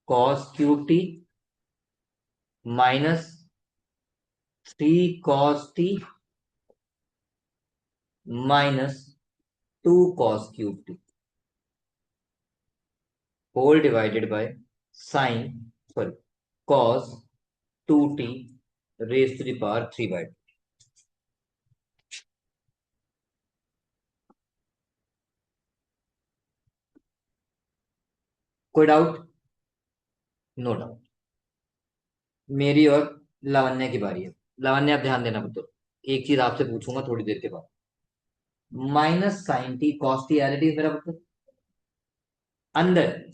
cos cube t minus three cos t minus two cos cube t whole divided by sine sorry cos two t raise to the power three by. कोई doubt? No doubt. मेरी और लावण्य की बारी है। लावण्य आप ध्यान देना पुत्र, एक चीज आपसे पूछूंगा थोड़ी देर के बाद। Minus sine T cos t as it is मेरा पुत्र, अंदर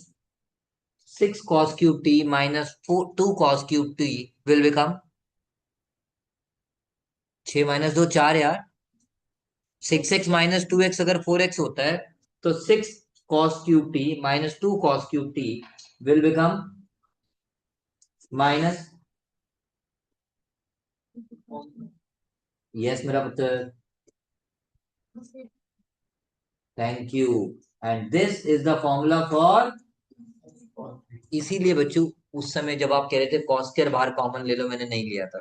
six cos cube t minus four two cos cube t will become, छह माइनस दो चार यार, six x minus two x अगर फोर एक्स होता है तो six cos cube t minus two cos cube t will become minus, yes मेरा पुत्र, thank you. And this is the formula for, इसीलिए बच्चों उस समय जब आप कह रहे थे कॉस स्क्वायर बाहर कॉमन ले लो, मैंने नहीं लिया था।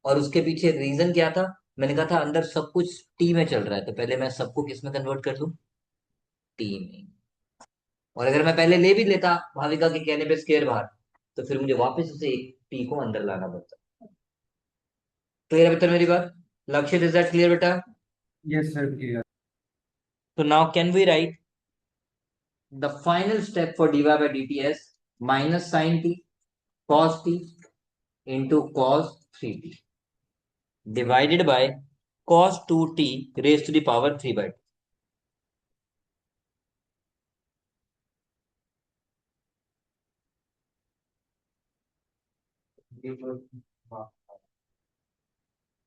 और उसके पीछे रीजन क्या था, मैंने कहा था अंदर सब कुछ टी में चल रहा है, तो पहले मैं सबको किस में कन्वर्ट कर दूं, टी में। और अगर मैं पहले ले भी लेता भाविका के कहने पे स्क्वायर बाहर, तो फिर मुझे वापस उसे एक टी को अंदर लाना पड़ता। क्लियर है बेटा मेरी बात? लक्ष्य इज दैट क्लियर बेटा? Yes sir clear. तो now can we write the final step for dy by dt as minus sin t cos t into cos 3t divided by cos 2t raised to the power 3 by 2।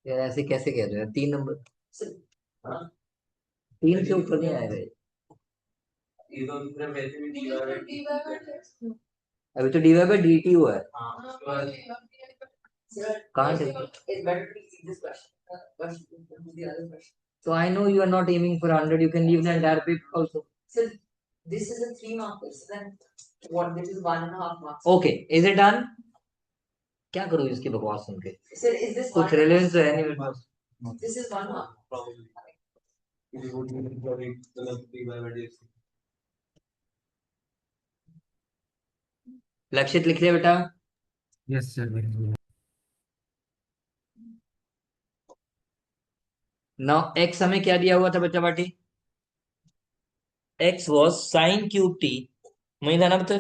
यार ऐसे कैसे कह रहे हो, तीन number, हाँ? तीन से ऊपर नहीं आएगा ये। अभी तो dy by dt हुआ है। Sir, कहाँ से? it's better to see this question. Question to the other question. So I know you are not aiming for 100, you can leave the entire paper also. Sir, This is a 3 marker. So then what? This is 1.5 marks. Okay, is it done? क्या करूँ इसकी बकवास सुन के? Sir, is this कुछ 1? Relevance तो है नहीं मेरे पास। This is 1 mark. लक्षित लिख लिया बेटा? Yes, sir. नाउ एक्स हमें क्या दिया हुआ था बच्चा बाटी? X was sine cube T, वही था ना बच्चा?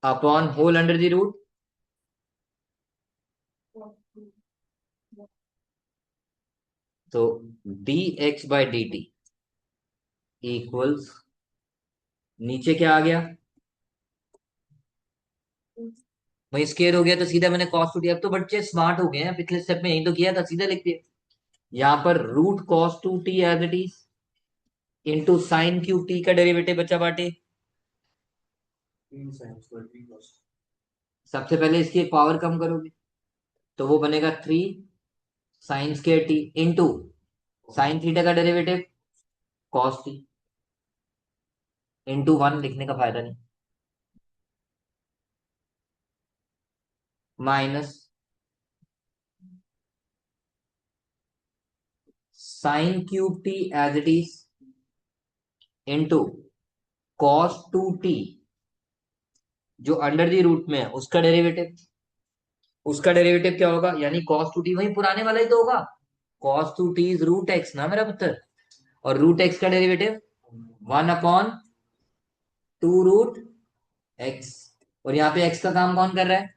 Upon whole under the root तो D x by D T equals, नीचे क्या आ गया? वही स्केयर हो गया तो सीधा मैंने कॉस टू टी। अब तो बच्चे स्मार्ट हो गए हैं, पिछले स्टेप में यही तो किया था, सीधा लिख दिया। यहाँ पर root cos two t as it is into sine cube t का डेरिवेटिव बच्चा बाटे। सबसे पहले इसकी पावर कम करोगे तो वो बनेगा 3 sine square t into sine theta का डेरिवेटिव कॉस टी इंटू 1 लिखने का फायदा नहीं, minus sine cube t as it is into cos two t जो अंडर दी रूट में है उसका डेरिवेटिव। उसका डेरिवेटिव क्या होगा? यानी कॉस टू टी वही पुराने वाला ही तो होगा। Cos two t is root x ना मेरा पुत्र, और रूट एक्स का डेरिवेटिव 1 अपॉन 2 रूट एक्स। और यहाँ पे एक्स का काम कौन कर रहा है?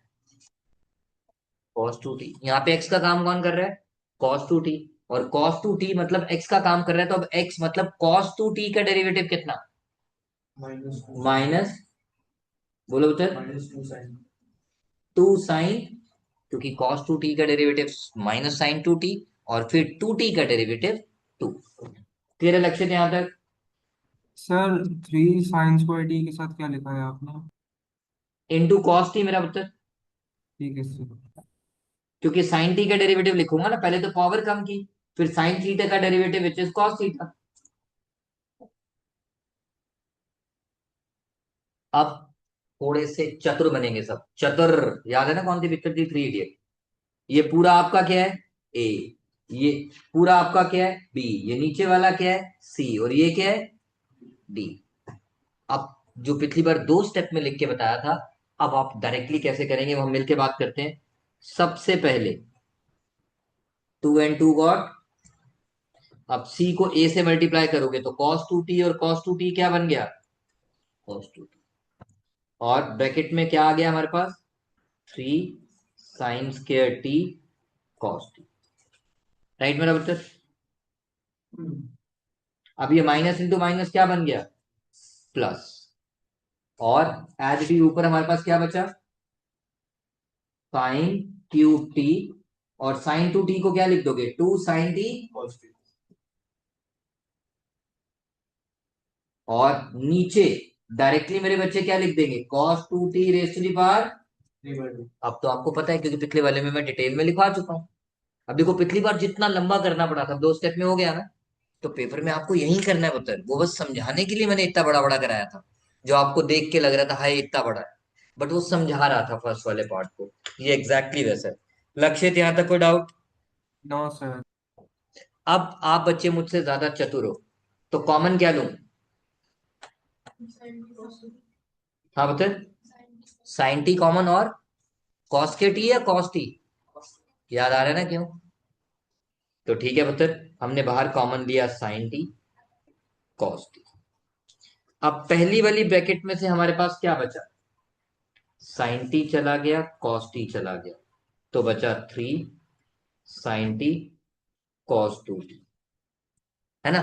Cos two T. यहाँ पे एक्स का काम कौन कर रहा है? Cos two T. और कॉस टू टी मतलब एक्स का काम कर रहा है, तो अब एक्स मतलब कॉस टू टी का डेरिवेटिव कितना? माइनस, बोलो पुत्र, 2 साइन, क्योंकि cos 2t का डेरिवेटिव माइनस साइन 2t और फिर 2t का डेरिवेटिव 2। क्लियर है लक्ष्य यहां तक? सर 3 sin² के साथ क्या लिखा है आपने? इंटू कॉस टी मेरा पुत्र, ठीक है सर। क्योंकि साइन टी का डेरिवेटिव लिखूंगा ना, पहले तो पावर कम की, फिर साइन थीटा का derivative which is cos theta. अब थोड़े से चतुर बनेंगे सब, चतुर। याद है ना कौन सी पिक्चर थी? 3 इडियट। ये पूरा आपका क्या है? ए। ये पूरा आपका क्या है? बी। ये नीचे वाला क्या है? सी। और ये क्या है? डी। अब जो पिछली बार 2 स्टेप में लिख के बताया था, अब आप डायरेक्टली कैसे करेंगे वो हम मिलके बात करते हैं। सबसे पहले 2 and 2 गॉट, अब सी को ए से मल्टीप्लाई करोगे तो कॉस टू टी, और कॉस टू टी क्या बन गया? Cos two T. और ब्रैकेट में क्या आ गया हमारे पास? 3 sin² T cos T. Right मेरा बच्चा? अब ये माइनस इंटू माइनस क्या बन गया? प्लस। और एज टी ऊपर हमारे पास क्या बचा? साइन क्यूब टी, और साइन टू टी को क्या लिख दोगे? 2 sin t। और नीचे डायरेक्टली मेरे बच्चे क्या लिख देंगे? cos 2t raise to the power. अब तो आपको पता है क्योंकि पिछले वाले में मैं डिटेल में लिखवा चुका हूं। अब देखो पिछली बार जितना लंबा करना पड़ा था 2 स्टेप में हो गया ना, तो पेपर में आपको यही करना है पुत्र। वो बस समझाने के लिए मैंने इतना बड़ा बड़ा कराया था, जो आपको देख के लग रहा था हाय इतना बड़ा है, बट वो समझा रहा था फर्स्ट वाले पार्ट को। ये एग्जैक्टली वैसा है। लक्ष्य यहाँ तक कोई डाउट? No sir. अब आप बच्चे मुझसे ज्यादा चतुर हो, तो कॉमन क्या लूं? हाँ बता, साइन टी कॉमन, और कॉस के टी या कॉस टी? याद आ रहा है ना क्यों? तो ठीक है पुत्र, हमने बाहर कॉमन लिया साइन टी कॉस टी। अब पहली वाली ब्रैकेट में से हमारे पास क्या बचा? साइन टी चला गया, कॉस टी चला गया, तो बचा 3 sin t cos 2t, है ना?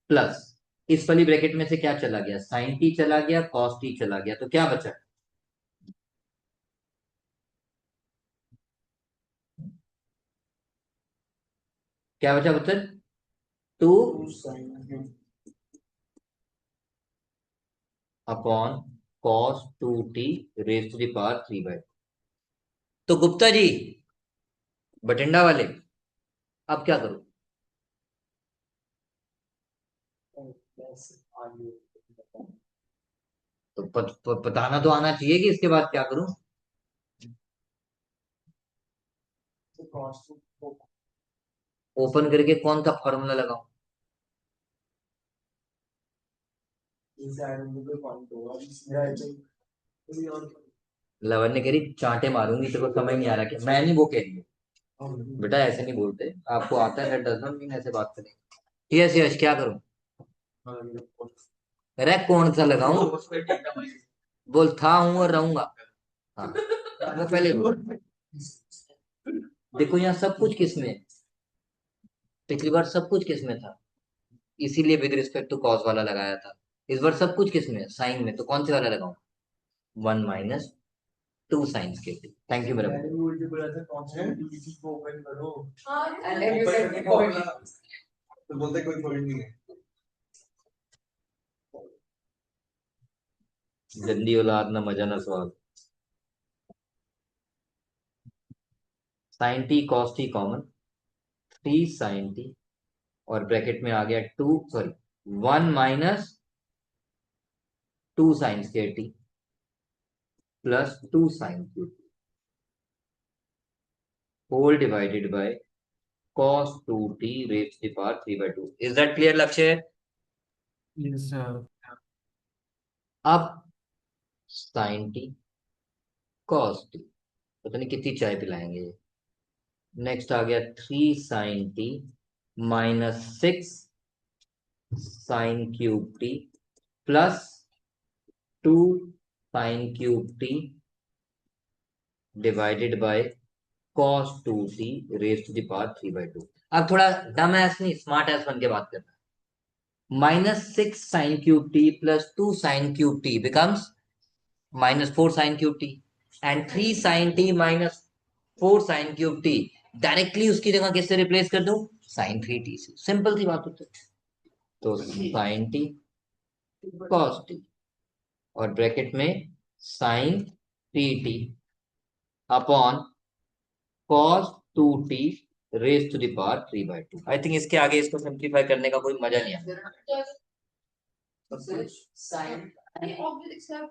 प्लस इस वाली ब्रैकेट में से क्या चला गया? साइन टी चला गया, कॉस टी चला गया, तो क्या बचा? क्या बचा पुत्र? 2 upon cos 2t raise to the power 3/2। तो गुप्ता जी, बठिंडा वाले, अब क्या करूं? तो बताना तो आना चाहिए कि इसके बाद क्या करूं। ओपन करके कौन सा फॉर्मूला लगाऊं? लवन्य कह रही चांटे मारूंगी, तेरे को समझ नहीं आ रहा कि मैं नहीं, वो कह रही है। बेटा ऐसे नहीं बोलते, आपको आता है डज नॉट मीन ऐसे बात करें। यस यस, क्या करूं? अरे कौन सा लगाऊं? बोल था हूं और रहूंगा। हाँ, वो पहले बोल। देखो यहाँ सब कुछ किसमें है? पिछली बार सब कुछ किसमें था, इसीलिए विद रिस्पेक्ट टू कॉस वाला लगाया था। इस बार सब कुछ किसमें है? साइन में, तो कौन से वाला लगाऊं? 1 - 2 साइंस के। थैंक यू मेरा भाई। And then you said the point. तो बोलते कोई पॉइंट नहीं है। गंदी औलाद, ना मजा ना स्वाद। Sine T cos T common, 3 sin t, और ब्रैकेट में आ गया 1 - 2 sine square T plus 2 sin cube whole divided by cos 2t raised to the power 3/2। Is that clear Lakshya? Yes sir. अब साइन टी कॉस टी, पता नहीं कितनी चाय पिलाएंगे ये। नेक्स्ट आ गया 3 sin t -6 sin³ plus 2 sin³ divided by cos 2t raise to the power 3/2। अब थोड़ा डम एस नहीं, स्मार्ट एस बन के बात करना। -6 sin³ plus 2 sin³ becomes -4 sin³ and 3 sin t -4 sin³ directly उसकी जगह किससे रिप्लेस कर दूं? sin 3t से। सिंपल सी बात होती है। तो sin t cos t और ब्रैकेट में sin 3t upon cos 2t raise to the power 3/2। I think इसके आगे इसको सिंप्लीफाई करने का कोई मजा नहीं आता। Sin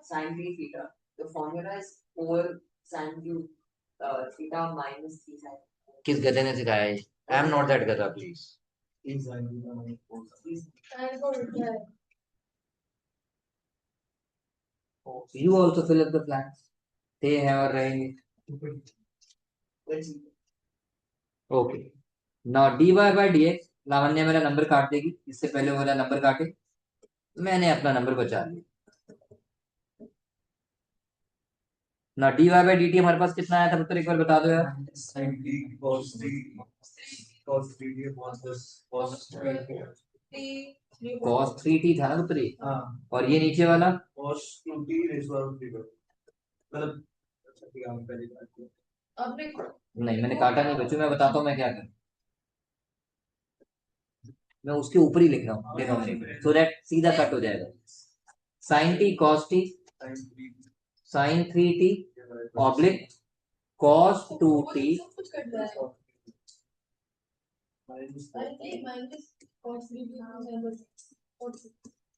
sin t theta. The formula is 4 sin cube theta minus 3 sin. किस गधे ने सिखाया है? आई एम नॉट दैट गधा please. You also fill up the blanks. they हैं और रहेंगे। Okay, now dy by dx। Lavanya मेरा नंबर काट देगी, इससे पहले वो मेरा नंबर काटे। मैंने अपना नंबर बचा लिया। ना dy बाय dt हमारे पास कितना आया था पुत्र, एक बार बता दो यार। sin t cos 3t cos 3t था ना पुत्री, हाँ और ये नीचे वाला cos 2t रेज़ पावर 3 मतलब ठीक है पहले बात को नहीं, मैंने काटा नहीं बच्चों, मैं बताता हूँ मैं क्या करूँ। मैं उसके ऊपर ही लिख रहा हूँ डिनोमिनेटर, सो दैट सीधा कट हो जाएगा। sin t cos t sin 3t oblique cos 2t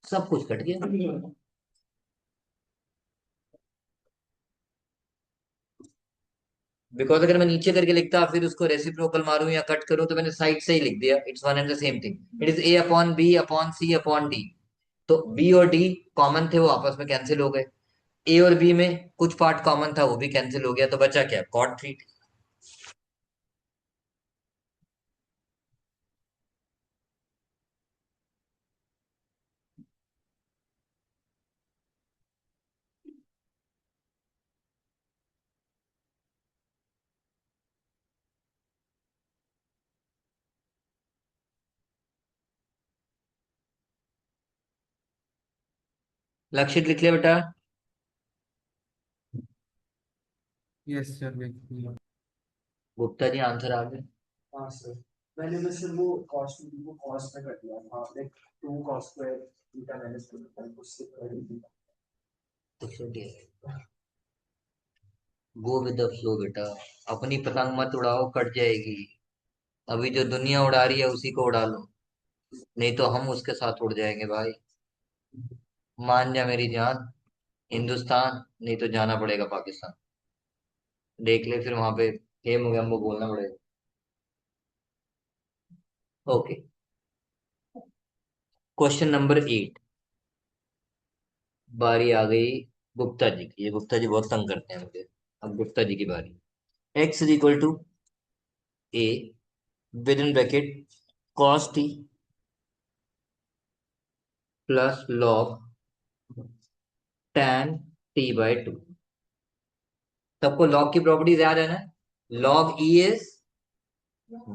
सब कुछ कट गया। बिकॉज अगर मैं नीचे करके लिखता फिर उसको रेसिप्रोकल मारूं या कट करूं, तो मैंने साइड से ही लिख दिया। It's one and the same thing, it is a upon b upon c upon d। तो b और d कॉमन थे, वो आपस में कैंसिल हो गए। a और b में कुछ पार्ट कॉमन था, वो भी कैंसिल हो गया, तो बचा क्या? cot 3t। लक्षित लिख लिया बेटा? यस सर, देख लिया। गुप्ता जी आंसर आ गए। हाँ सर मैंने बस सिर्फ वो cos 2t को cos में कर दिया था like 2 cos square theta minus 2 उससे कर दिया। तो छोटी है। गो विद द फ्लो बेटा, अपनी पतंग मत उड़ाओ, कट जाएगी। अभी जो दुनिया उड़ा रही है उसी को उड़ा लो, नहीं तो हम उसके साथ उड़ जाएंगे भाई। मान जा मेरी जान, हिंदुस्तान नहीं तो जाना पड़ेगा पाकिस्तान। देख ले फिर वहां पे हे मोगेम्बो बोलना पड़ेगा। Okay, question number 8। बारी आ गई गुप्ता जी की। ये गुप्ता जी बहुत तंग करते हैं मुझे। अब गुप्ता जी की बारी। x is equal to a within bracket cos t plus log tan t/2। सबको लॉग की प्रॉपर्टीज याद है ना? log e is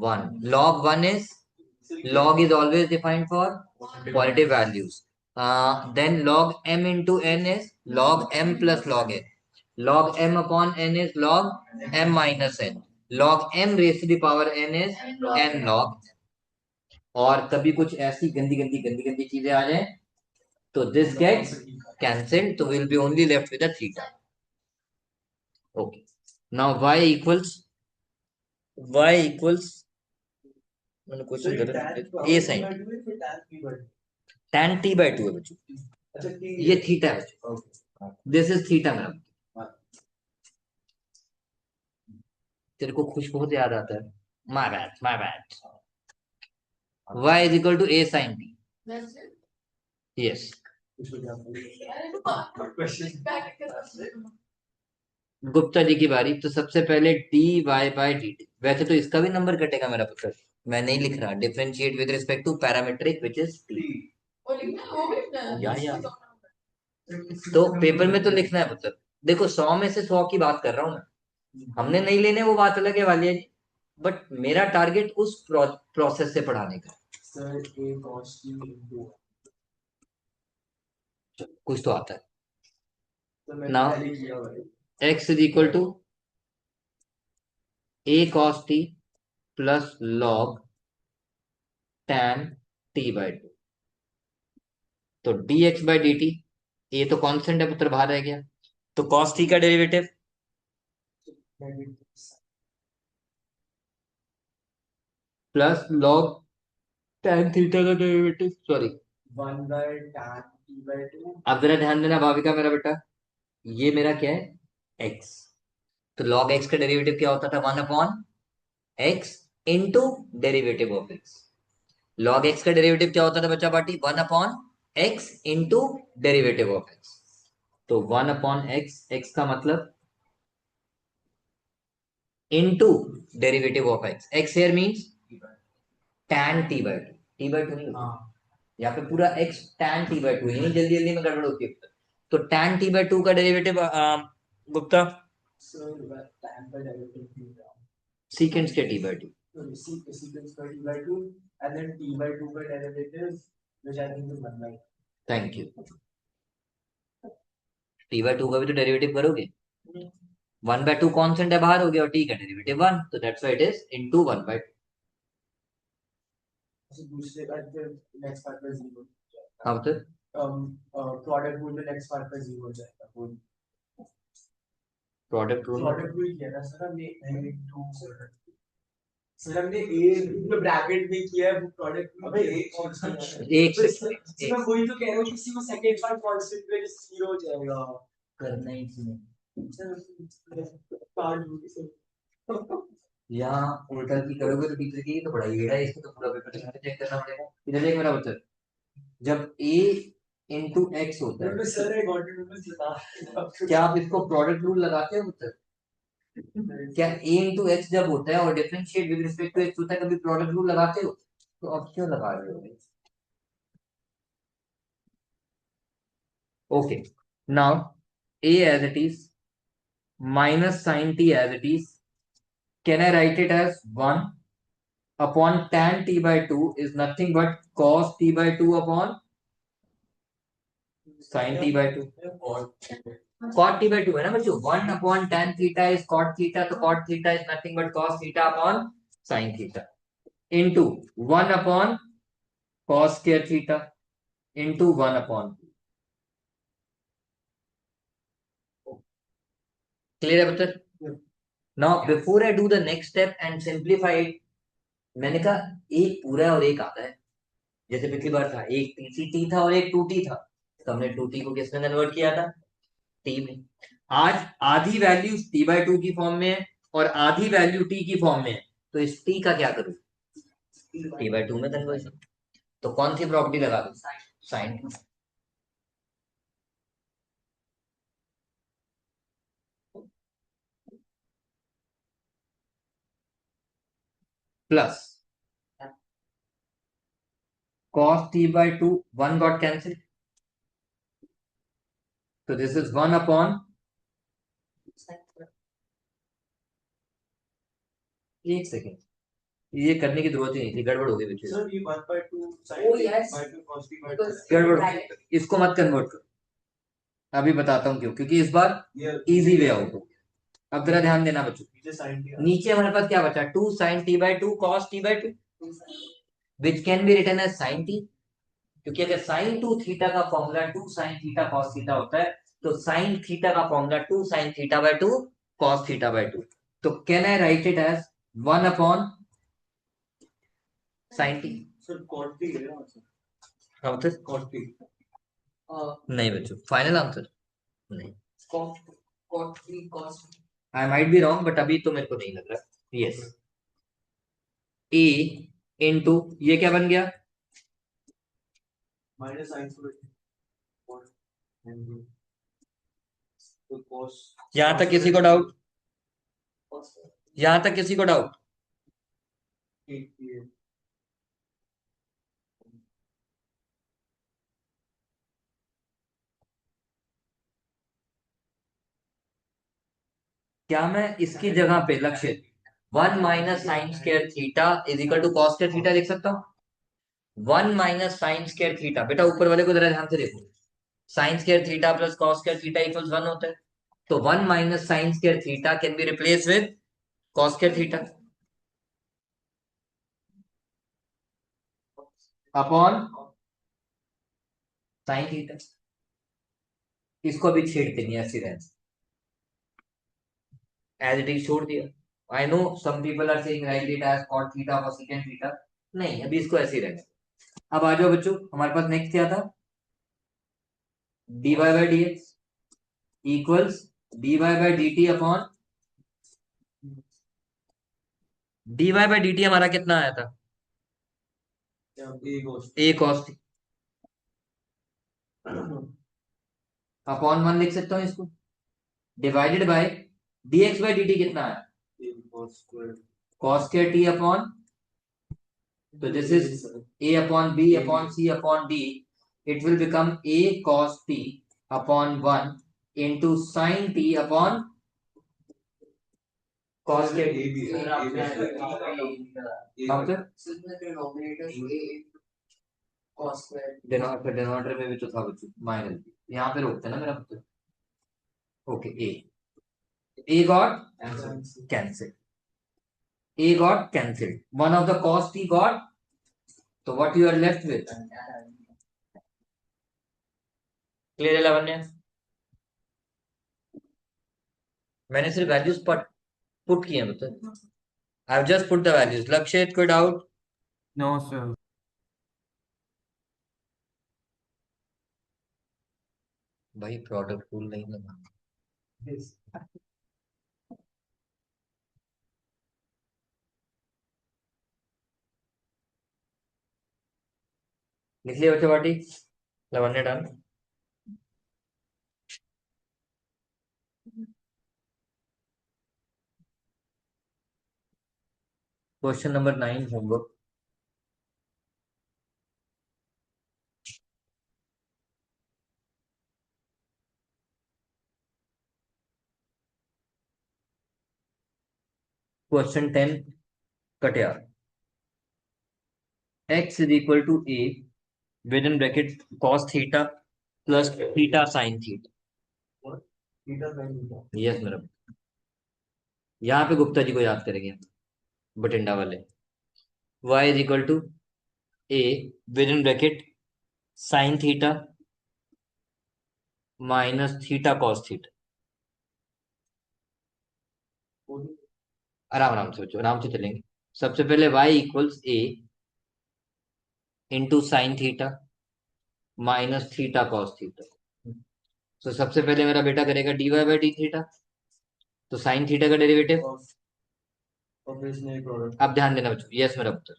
1, log 1 is, log is always defined for positive values. Then log m into n is log m plus log n. Log m upon n is log m minus n. Log m raised to the power n is n log। और कभी कुछ ऐसी गंदी गंदी गंदी गंदी चीजें आ जाए तो दिस गेट्स कैंसिल्ड, तो will be only left with a theta. Okay, now y equals, मैंने क्वेश्चन गलत, a sin tan t/2 है बच्चों। अच्छा ये थीटा है बच्चों, दिस इज थीटा मेरा। तेरे को खुश बहुत याद आता है। My bad, my bad. y is equal to a sin t। That's it. Yes. Gupta ji की बारी। तो सबसे पहले dy/dt, वैसे तो इसका भी नंबर कटेगा मेरा पुत्र, मैं नहीं लिख रहा। Differentiate with respect to parametric which is t। वो लिखना है, वो लिखना है। या तो पेपर में तो लिखना है पुत्र। देखो 100 में से 100 की बात कर रहा हूं मैं, हमने नहीं लेने वो बात अलग है वालिया जी, बट मेरा टारगेट उस प्रोसेस से पढ़ाने का। सर ए कॉस टी इनटू, कुछ तो आता है। तो मैंने नाउ पहले किया भाई। x is equal to a cos t plus log tan t/2। तो dx/dt, ये तो कांस्टेंट है पुत्र, बाहर रह गया। तो cos t का derivative plus log tan theta का डेरिवेटिव, सॉरी। 1/tan t/2। अब जरा ध्यान देना भाविका मेरा बेटा, ये मेरा क्या है x। तो log x का डेरिवेटिव क्या होता था? 1/x into derivative of x। log x का डेरिवेटिव क्या होता था बच्चा party? 1/x into derivative of x। तो 1/x, x का मतलब into derivative of x। x here means tan t/2। t/2 नहीं होता यहाँ पे, पूरा x tan t/2। यही जल्दी जल्दी में गड़बड़ होती है। तो tan t/2 का डेरिवेटिव गुप्ता सर tan का डेरिवेटिव थीटा, सीकेंड के t/2। secant का t/2 and then t/2 का derivative which I think is 1/, thank you. t/2 का भी तो डेरिवेटिव करोगे। 1/2 कांस्टेंट है, बाहर हो गया, और t का डेरिवेटिव 1, तो that's why it is into 1/2। अच्छा दूसरे का फिर नेक्स्ट पार्ट में 0 हाँ तो प्रोडक्ट रूल में नेक्स्ट पार्ट में 0 हो जाएगा। वो प्रोडक्ट रूल प्रोडक्ट रूल किया ना सर हमने, सर हमने ए जो ब्रैकेट में किया है वो प्रोडक्ट रूल। अबे एक और एक तो मैं वही तो कह रहा हूँ, किसी को सेकंड पार्ट कांस्टेंट पे 0 हो जाएगा। करना ही इसमें। पार्ट रूल से यहाँ उल्टा की करोगे तो टीचर की तो बड़ा ही है, इसको तो पूरा पेपर चेक करना पड़ेगा। इधर देख मेरा बच्चा, जब a इंटू एक्स होता है, सर एक और रूल बता, क्या आप इसको प्रोडक्ट रूल लगाते हो पुत्र? क्या a इंटू एक्स जब होता है और differentiate with respect to x होता है, कभी प्रोडक्ट रूल लगाते हो? तो अब क्यों लगा रहे हो? Okay, now a as it is minus sin t as it is, can I write it as 1 upon tan t/2 is nothing but cos t/2 upon sin t/2। cot t/2 है ना बच्चों। 1 upon tan theta is cot theta, तो cot theta is nothing but cos theta upon sin theta into 1 upon cos square theta into 1 upon। Clear है पुत्र? Now before I do the next step and simplify it, मैंने कहा एक पूरा है और एक आधा है। जैसे पिछली बार था, एक टी था और एक 2t था, तो हमने 2t को किसमें कन्वर्ट किया था, t में। आज आधी वैल्यू t/2 की फॉर्म में है और आधी वैल्यू t की फॉर्म में है, तो इस t का क्या करूं, t/2 में कन्वर्जन। तो कौन सी प्रॉपर्टी लगा दूं, sign plus cos t/2, 1 got cancelled, so this is 1 upon, एक सेकेंड, ये करने की जरूरत ही नहीं थी, गड़बड़ हो गई बीच में। सर ये 1/2 sin Oh, t yes. by 2 cos t by 2 Because गड़बड़ हो direct- गई, इसको मत कन्वर्ट करो, अभी बताता हूँ क्यों, क्योंकि इस बार ये इजी वे आउट हो। अब जरा ध्यान देना बच्चों, नीचे sin t नीचे हमारे पास क्या बचा, 2 sin t/2 cos t/2, which can be written as sin t, क्योंकि अगर sin 2 थीटा का formula 2 sin theta cos theta होता है, तो sin थीटा का फॉर्मूला 2 sin थीटा/2 cos थीटा/2, तो can I write it as 1 upon sin t। Sir cot t है ना सर आंसर cot t नहीं बच्चों, फाइनल आंसर नहीं, cot 3 cos I might be wrong but अभी तो मेरे को नहीं लग रहा। यस, ए इनटू ये क्या बन गया, minus sin square cot and तो cos यहां तक किसी को डाउट, cos यहां तक किसी को डाउट, t क्या मैं इसकी जगह पे Lakshya 1 minus sine square theta is equal to cos square theta लिख सकता हूँ। 1 माइनस साइन स्क्वायर थीटा, बेटा ऊपर वाले को जरा ध्यान से देखो, sign square theta plus cos square theta equals 1 होता है, तो 1 minus sine square theta can be replace with cos square theta upon sine theta. इसको अभी छेड़ते नहीं, ऐसी रहने एज इट इज छोड़ दिया। I know some people are saying write it as cot theta और सेकंड थीटा, नहीं अभी इसको ऐसे ही रहने। अब आ जाओ बच्चों, हमारे पास नेक्स्ट क्या था, dy by dx equals dy by dt upon dy by dt हमारा कितना आया था, a cos a cos t upon 1 लिख सकता हूँ इसको, divided by dx by dt कितना है, a cos square cos square t upon, तो this is a upon b upon c upon d, it will become a cos t upon 1 into sin t upon cos a t। b Sir, a आपने b हम तो इसमें denominator a cos square denominator में भी तो था बच्चों minus, यहाँ पे रोकते हैं ना मेरा पुत्र। Okay, a got cancelled, a got cancelled, one of the cos t got, so what you are left with, clear है लावण्य, मैंने सिर्फ वैल्यूज पुट किए हैं बता, I have just put the values. लक्ष्य कोई डाउट, नो सर। भाई product rule नहीं लगा, लिख लिया बच्चों party, Lavanya done. Question number 9 homework, question 10 Katiyar, x is equal to a within bracket cos theta plus theta sin theta। theta sin theta yes मेरा, यहाँ पे गुप्ता जी को याद करेंगे बठिंडा वाले, y is equal to a within bracket sin theta minus theta cos theta। आराम आराम से बच्चों, आराम से चलेंगे। सबसे पहले y equals a into sine theta minus theta cos theta. तो सबसे पहले मेरा बेटा करेगा dy बाई डी थीटा, तो साइन थीटा का डेरिवेटिव। Obviously product. अब ध्यान देना बच्चों, यस मेरा पुत्र।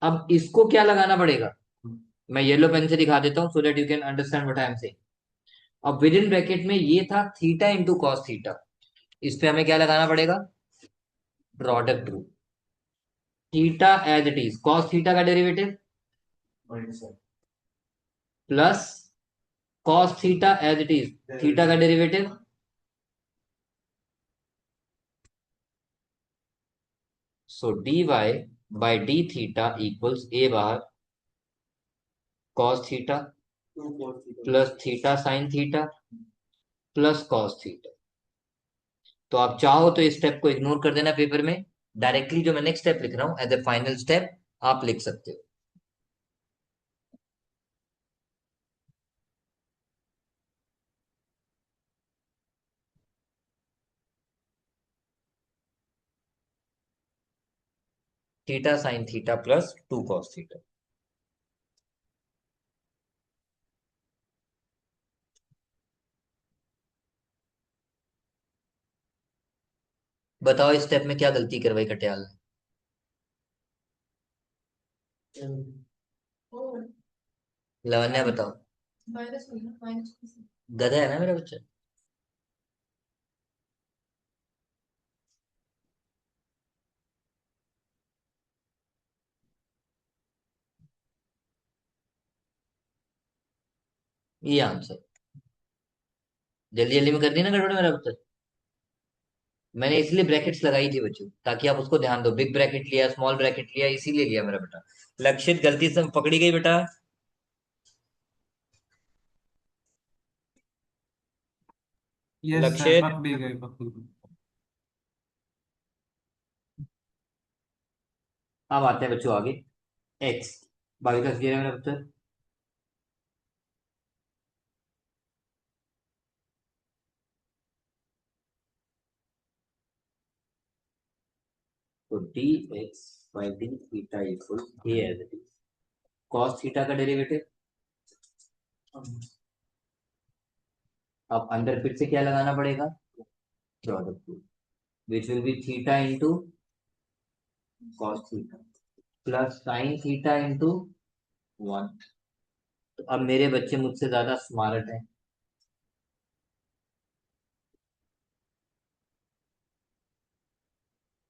अब इसको क्या लगाना पड़ेगा, मैं येलो पेन से दिखा देता हूं so that you can understand what I am saying. अब विद इन ब्रैकेट में ये था थीटा इंटू कॉस थीटा, इस पे हमें क्या लगाना पड़ेगा, product rule. Theta as it is, cos theta का derivative plus cos theta as it is, theta का derivative. So dy by D theta equals a बाहर cos theta plus theta sine theta plus cos theta. तो आप चाहो तो इस step को ignore कर देना पेपर में, डायरेक्टली जो मैं नेक्स्ट स्टेप लिख रहा हूं एज ए फाइनल स्टेप आप लिख सकते हो। Theta sine theta plus two cos theta. बताओ इस स्टेप में क्या गलती करवाई कटियाल ने। लावण्या बताओ। गधा है ना मेरा बच्चा। ये आंसर जल्दी जल्दी में कर दी ना गड़बड़ मेरा बच्चा। मैंने इसलिए ब्रैकेट्स लगाई थी बच्चों, ताकि आप उसको ध्यान दो, बिग ब्रैकेट लिया स्मॉल ब्रैकेट लिया इसीलिए लिया मेरा बेटा। लक्षित गलती से पकड़ी गई बेटा। यस सर, लक्षित। पकड़ी गई पकड़ी गई। अब आते हैं बच्चों आगे, एक्स। बाकी का क्लियर है मेरा बच्चा। तो D x by D theta equal a as it is, cos theta का डेरिवेटिव। अब अंदर फिर से क्या लगाना पड़ेगा, product rule, which will be theta into cos theta plus sine theta into one. तो अब मेरे बच्चे मुझसे ज्यादा स्मार्ट हैं।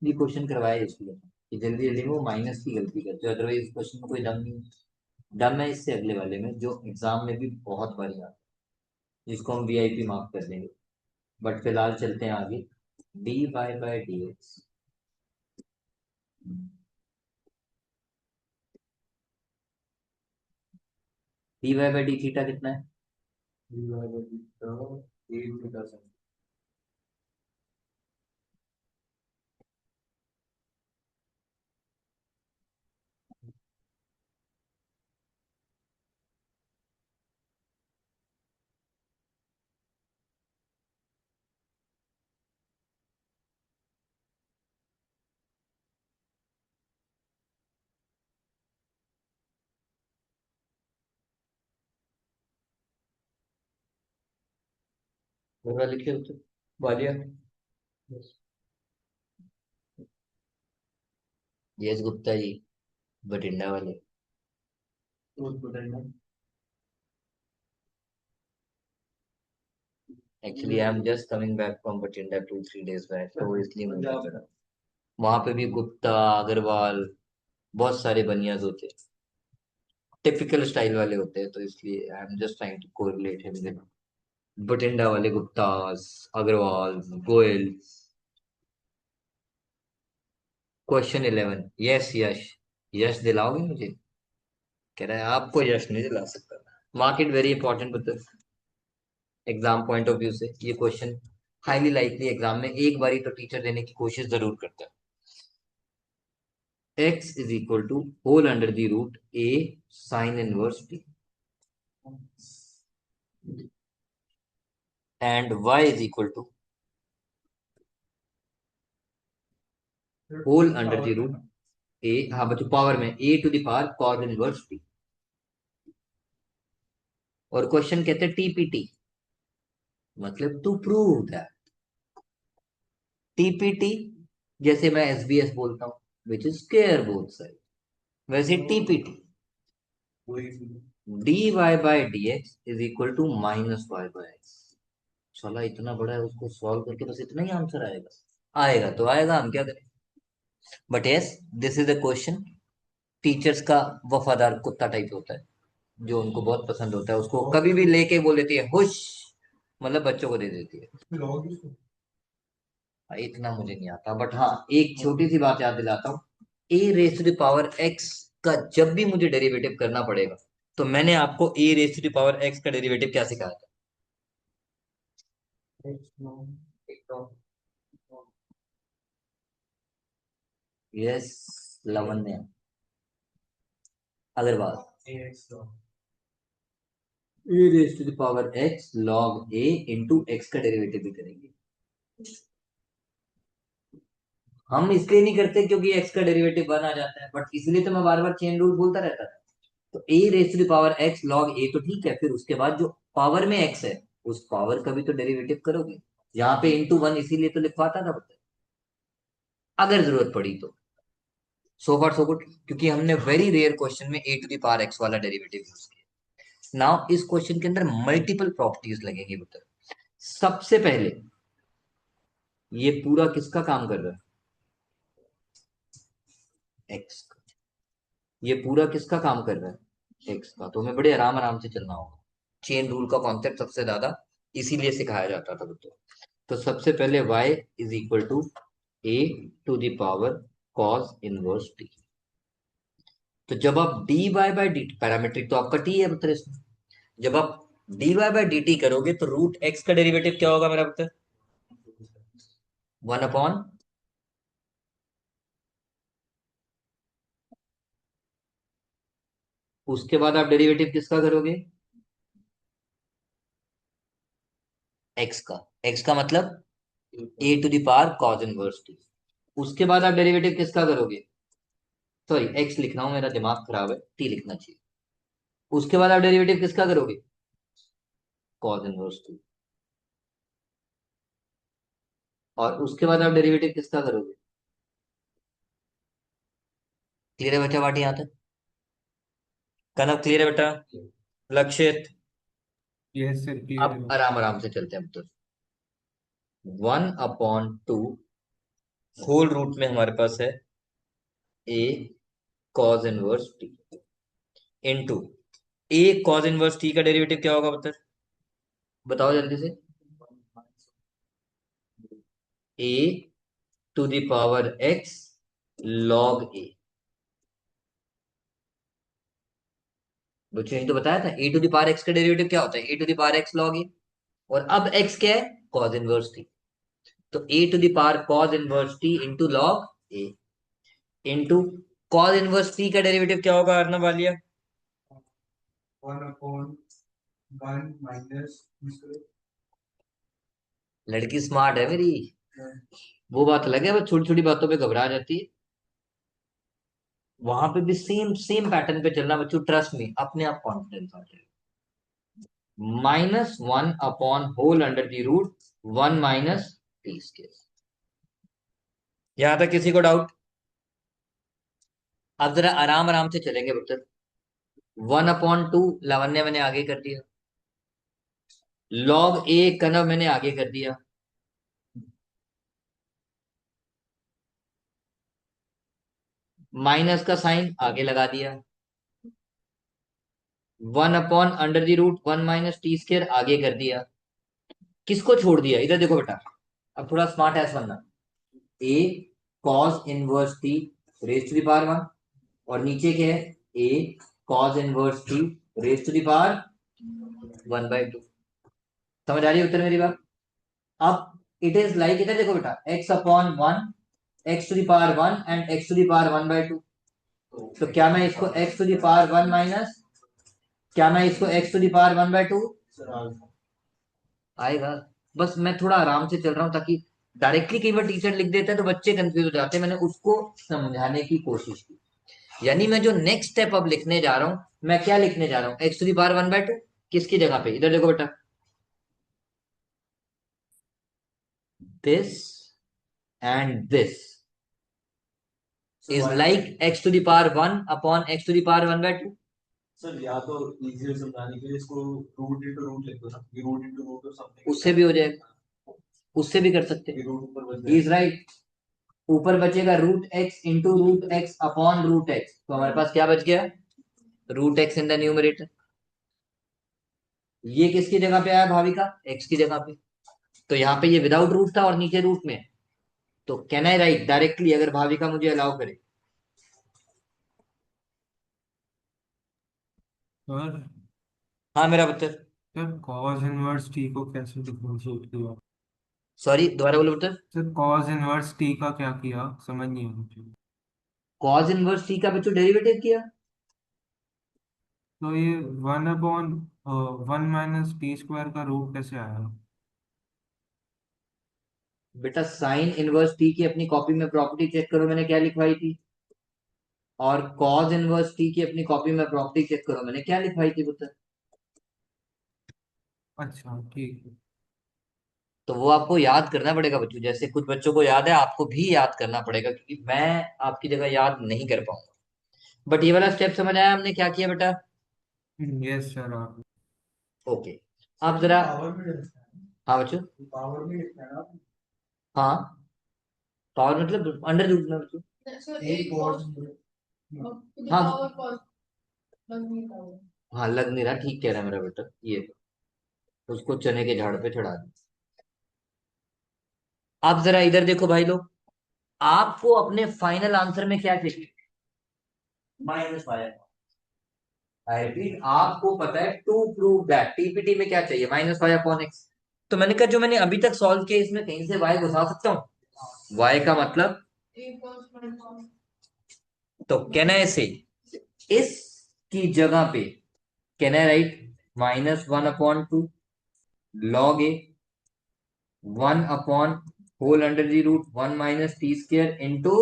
ये क्वेश्चन करवाया इसलिए कि जल्दी जल्दी में वो माइनस की गलती करते हो, अदरवाइज इस क्वेश्चन में कोई दम नहीं है। दम है इससे अगले वाले में जो एग्जाम में भी बहुत बारी आता है, जिसको हम वीआईपी मार्क कर देंगे। बट फिलहाल चलते हैं आगे, d Y by D x. D Y by D theta कितना है, पूरा लिखे हो तो वालिया। यस गुप्ता जी, बठिंडा वाले। Actually I am just coming back from Bathinda 2-3 days back, तो इसलिए मुझे लगा। वहां पे भी गुप्ता अग्रवाल बहुत सारे बनियाज होते हैं, टिपिकल स्टाइल वाले होते हैं, तो इसलिए I am just trying to correlate him with Bathinda वाले गुप्तास, अग्रवाल, गोयल। क्वेश्चन 11, यस यश, यश दिलाओगे मुझे। कह रहा है आपको यश नहीं दिला सकता। मार्केट वेरी इंपॉर्टेंट मतलब एग्जाम पॉइंट ऑफ व्यू से ये क्वेश्चन हाईली लाइकली एग्जाम में एक बारी तो टीचर देने की कोशिश जरूर करता है। x is equal to whole under the root a sine inverse t। And y is equal to whole under the root A, हाँ बच्चों पावर में a to the power cos inverse t। और क्वेश्चन कहते हैं TPT, मतलब to prove that. TPT जैसे मैं SBS बोलता हूँ which is square both side, वैसे TPT dy by dx is equal to minus y by x। साला इतना बड़ा है, उसको सॉल्व करके बस इतना ही आंसर आएगा। आएगा तो आएगा, हम क्या करें। But yes, this is the question. Teachers का वफादार कुत्ता टाइप होता है, जो उनको बहुत पसंद होता है, उसको कभी भी लेके बोल देती है हुश, मतलब बच्चों को दे देती है। इतना मुझे नहीं आता, बट हाँ एक छोटी सी बात याद दिलाता हूँ। A raise to the power X का जब भी मुझे डेरिवेटिव करना पड़ेगा, तो मैंने आपको A raise to the power X का डेरिवेटिव क्या सिखाया था? Yes, Lavanya Agarwal. A raise to the power X log A into X का डेरिवेटिव भी करेंगे। हम इसलिए नहीं करते क्योंकि एक्स का डेरिवेटिव 1 आ जाता है, बट इसलिए तो मैं बार बार चेन रूल बोलता रहता था। तो A raise to the power X log A तो ठीक है, फिर उसके बाद जो पावर में एक्स है उस पावर का भी तो डेरिवेटिव करोगे। यहाँ पे इंटू 1 इसीलिए तो लिखवाता था बता, अगर जरूरत पड़ी तो। सो फॉर सो गुड, क्योंकि हमने वेरी रेयर क्वेश्चन में ए टू द पावर एक्स वाला डेरिवेटिव यूज किया। नाउ इस क्वेश्चन के अंदर मल्टीपल प्रॉपर्टीज लगेंगी बता। सबसे पहले ये पूरा किसका काम कर रहा है? एक्स का। ये पूरा किसका काम कर रहा है? एक्स का। तो हमें बड़े आराम आराम से चलना होगा। चेन रूल का कॉन्सेप्ट सबसे ज्यादा इसीलिए सिखाया जाता था बच्चों। तो सबसे पहले y is equal to a to the power cos inverse t। तो जब आप dy बाय डी, पैरामीट्रिक तो आपका t है पुत्र इसमें। जब आप dy बाय dt करोगे तो रूट x का डेरिवेटिव क्या होगा मेरा पुत्र? 1 अपॉन उसके बाद आप डेरिवेटिव किसका करोगे? x का। x का मतलब a to the power cos inverse t। उसके बाद आप डेरिवेटिव किसका करोगे? सॉरी x लिख रहा हूं, मेरा दिमाग खराब है, t लिखना चाहिए। उसके बाद आप डेरिवेटिव किसका करोगे? cos inverse t। और उसके बाद आप डेरिवेटिव किसका करोगे? क्लियर है बच्चा बाटी यहाँ तक? कनव क्लियर है बेटा? लक्षित? यस सर, क्लियर अब है। आराम आराम से चलते हैं। तो 1/2 होल रूट में हमारे पास है a cos inverse t into a cos inverse t का डेरिवेटिव क्या होगा बता, बताओ जल्दी से। a to the power x log a। बच्चों ने तो बताया था a to the power x का डेरिवेटिव क्या होता है? a to the power x log a। और अब x क्या है? cos inverse t। तो a to the power cos inverse t into log a into cos inverse t का डेरिवेटिव क्या होगा अर्नब वालिया? 1/1 माइनस लड़की स्मार्ट है मेरी। वो बात अलग है, वो छोटी छोटी बातों पे घबरा जाती है। वहां पे भी सेम सेम पैटर्न पे चलना बच्चों, ट्रस्ट में, अपने आप कॉन्फिडेंस आ जाएगा। -1 upon whole under the root 1 minus t square. यहां तक किसी को डाउट? अब जरा आराम आराम से चलेंगे पुत्र। 1/2 लावण्य मैंने आगे कर दिया, लॉग ए कनव मैंने आगे कर दिया, माइनस का साइन आगे लगा दिया, 1/√1 माइनस टी स्क्वायर आगे कर दिया। किसको छोड़ दिया? इधर देखो बेटा, अब थोड़ा स्मार्ट एस बनना। A cos inverse T raise to the power 1, और नीचे क्या है? A cos inverse T raise to the power 1/2। समझ आ रही है उत्तर मेरी बात? अब इट इज लाइक, इधर देखो बेटा, x/1 x to the power 1 and x to the power 1/2। तो क्या मैं इसको x to the power 1 minus, क्या मैं इसको x टू द पावर 1/2 आएगा? बस मैं थोड़ा आराम से चल रहा हूँ, ताकि डायरेक्टली कई बार टीचर लिख देता है तो बच्चे कंफ्यूज हो जाते हैं। मैंने उसको समझाने की कोशिश की। यानी मैं जो नेक्स्ट स्टेप अब लिखने जा रहा हूं, मैं क्या लिखने जा रहा हूँ, एक्स टू दी पावर 1/2 किसकी जगह पे, इधर देखो बेटा, this and this So is why- like x to the power 1 upon x to the power 1/2। Sir या तो इजीली समझाने के लिए इसको रूट इनटू रूट लिख दो ना, ये रूट इनटू रूट और समथिंग उससे भी हो जाएगा, उससे भी कर सकते ये हैं। रूट ऊपर बच इज राइट, ऊपर बचेगा root x into root x upon root x, तो हमारे पास क्या बच गया, root x in the numerator. ये किसकी जगह पे आया भाविका, एक्स की जगह पे। तो यहाँ पे ये विदाउट रूट था और नीचे रूट में, तो कैन आई राइट डायरेक्टली, अगर भाविका मुझे अलाउ करे। सर हाँ मेरा पुत्र। सर कॉस इनवर्स टी को कैसे डिफरेंशिएट किया? सॉरी दोबारा बोलो पुत्र। सर कॉस इनवर्स टी का क्या किया, समझ नहीं आया मुझे। कॉज इनवर्स टी का बच्चों डेरिवेटिव किया। तो ये 1/(1 - t² का रूट कैसे आया? बेटा साइन इनवर्स टी की अपनी कॉपी में प्रॉपर्टी चेक करो, मैंने क्या लिखवाई थी, और कॉज इनवर्स टी की अपनी कॉपी में प्रॉपर्टी चेक करो, मैंने क्या लिखवाई थी पुत्र। अच्छा ठीक है। तो वो आपको याद करना पड़ेगा बच्चों, जैसे कुछ बच्चों को याद है आपको भी याद करना पड़ेगा, क्योंकि मैं आपकी जगह याद नहीं कर पाऊंगा। बट ये वाला स्टेप समझ आया हमने क्या किया बेटा। यस सर आप। ओके, आप जरा, पावर में लिखना है, हाँ बच्चों, पावर में लिखना है ना। हाँ पावर मतलब अंडर रूट में बच्चों। एक और हाँ हाँ लग नहीं रहा, ठीक कह रहा है मेरा बेटा, ये उसको चने के झाड़ पे चढ़ा दे। आप जरा इधर देखो भाई लोग, आपको अपने फाइनल आंसर में क्या चाहिए, -5। आई रिपीट, आपको पता है टू प्रूव दैट, टीपीटी में क्या चाहिए, -5/x। तो मैंने कहा जो मैंने अभी तक सॉल्व किया इसमें कहीं से y घुसा सकता हूँ, y का मतलब, तो कैन आई से इस की जगह पे can I write -1/2 log a 1/(1 - t² into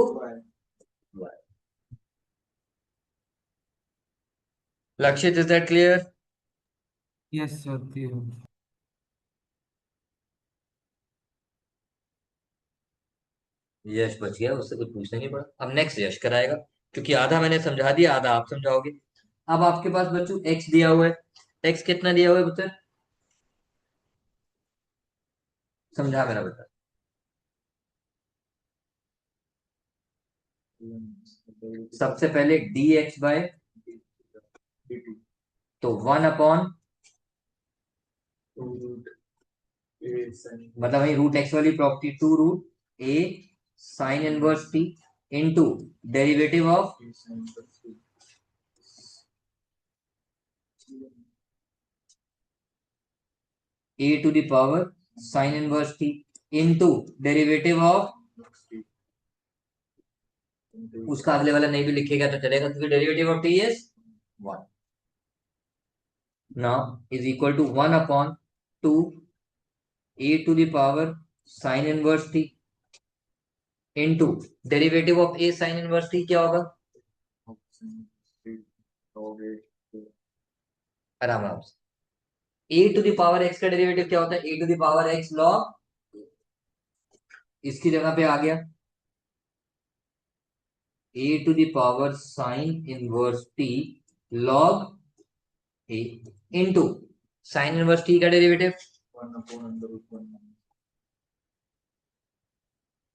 Lakshit, is that clear. Yes sir clear. Yash बच गया, उससे कुछ पूछना नहीं पड़ा। अब नेक्स्ट यश कराएगा, क्योंकि आधा मैंने समझा दिया, आधा आप समझाओगे। अब आपके पास बच्चों एक्स दिया हुआ है, एक्स कितना दिया हुआ है पुत्र, समझा मेरा बेटा। सबसे पहले dx/, तो 1/, मतलब वही रूट एक्स वाली property, 2√a sine inverse t into derivative of a⁻ sine inverse t into derivative of, उसका अगले वाला नहीं भी लिखेगा तो चलेगा, क्योंकि derivative of t is 1। Now is equal to 1/2 a⁻ sine inverse t into derivative of a sine inverse t क्या होगा, आराम आराम से। a⁻ x का डेरिवेटिव क्या होता है, a⁻ x log, इसकी जगह पे आ गया a⁻ sine inverse t log a into sine inverse t का डेरिवेटिव।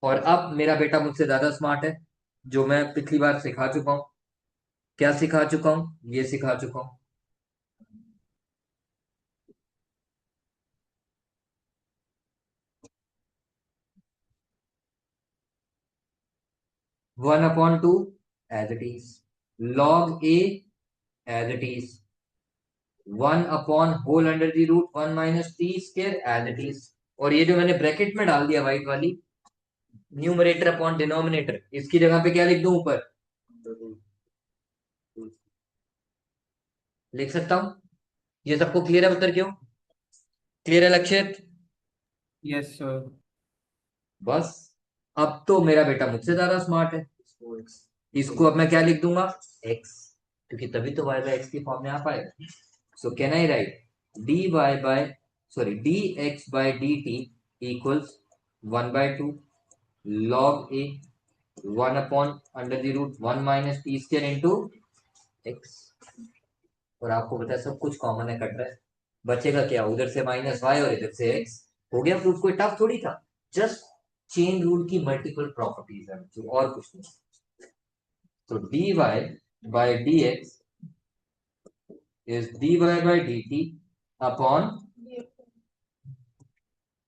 और अब मेरा बेटा मुझसे ज्यादा स्मार्ट है, जो मैं पिछली बार सिखा चुका हूं, क्या सिखा चुका हूं, ये सिखा चुका हूं। One upon two as it is, log a as it is, 1/(√1 - t² as it is. और ये जो मैंने ब्रैकेट में डाल दिया व्हाइट वाली, न्यूमरेटर अपॉन डिनोमिनेटर, इसकी जगह पे क्या लिख दूं ऊपर, लिख सकता हूं। ये सबको क्लियर है उत्तर, क्यों क्लियर है लक्षित। Yes sir. बस अब तो मेरा बेटा मुझसे ज्यादा स्मार्ट है। इसको अब मैं क्या लिख दूंगा, x, क्योंकि तभी तो y बाय एक्स की फॉर्म में आ पाएगा। So can I write dy by sorry dx by dt equals 1/2 log a 1/√1 minus t square into x. और आपको पता है सब कुछ कॉमन है, कट रहा है, बचेगा क्या, उधर से माइनस वाई और इधर से एक्स। हो गया प्रूफ, कोई टफ थोड़ी था, जस्ट चेन रूल की मल्टीपल प्रॉपर्टीज है, जो और कुछ नहीं। तो dy by dx is dy by dt upon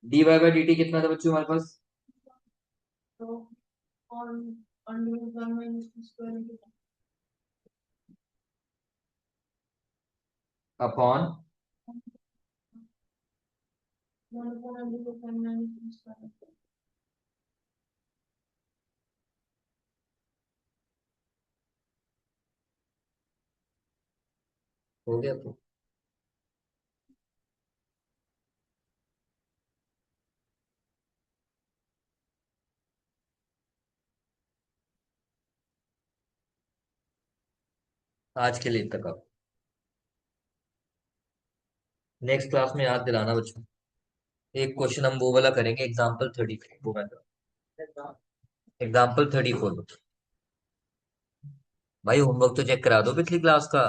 dy by dt कितना था बच्चों हमारे पास, अपॉन हो गया तो। आज के लिए तक अब नेक्स्ट क्लास में याद दिलाना बच्चों, एक क्वेश्चन हम वो वाला करेंगे एग्जाम्पल 33, वो मैं एग्जाम्पल 34। भाई होमवर्क तो चेक करा दो पिछली क्लास का।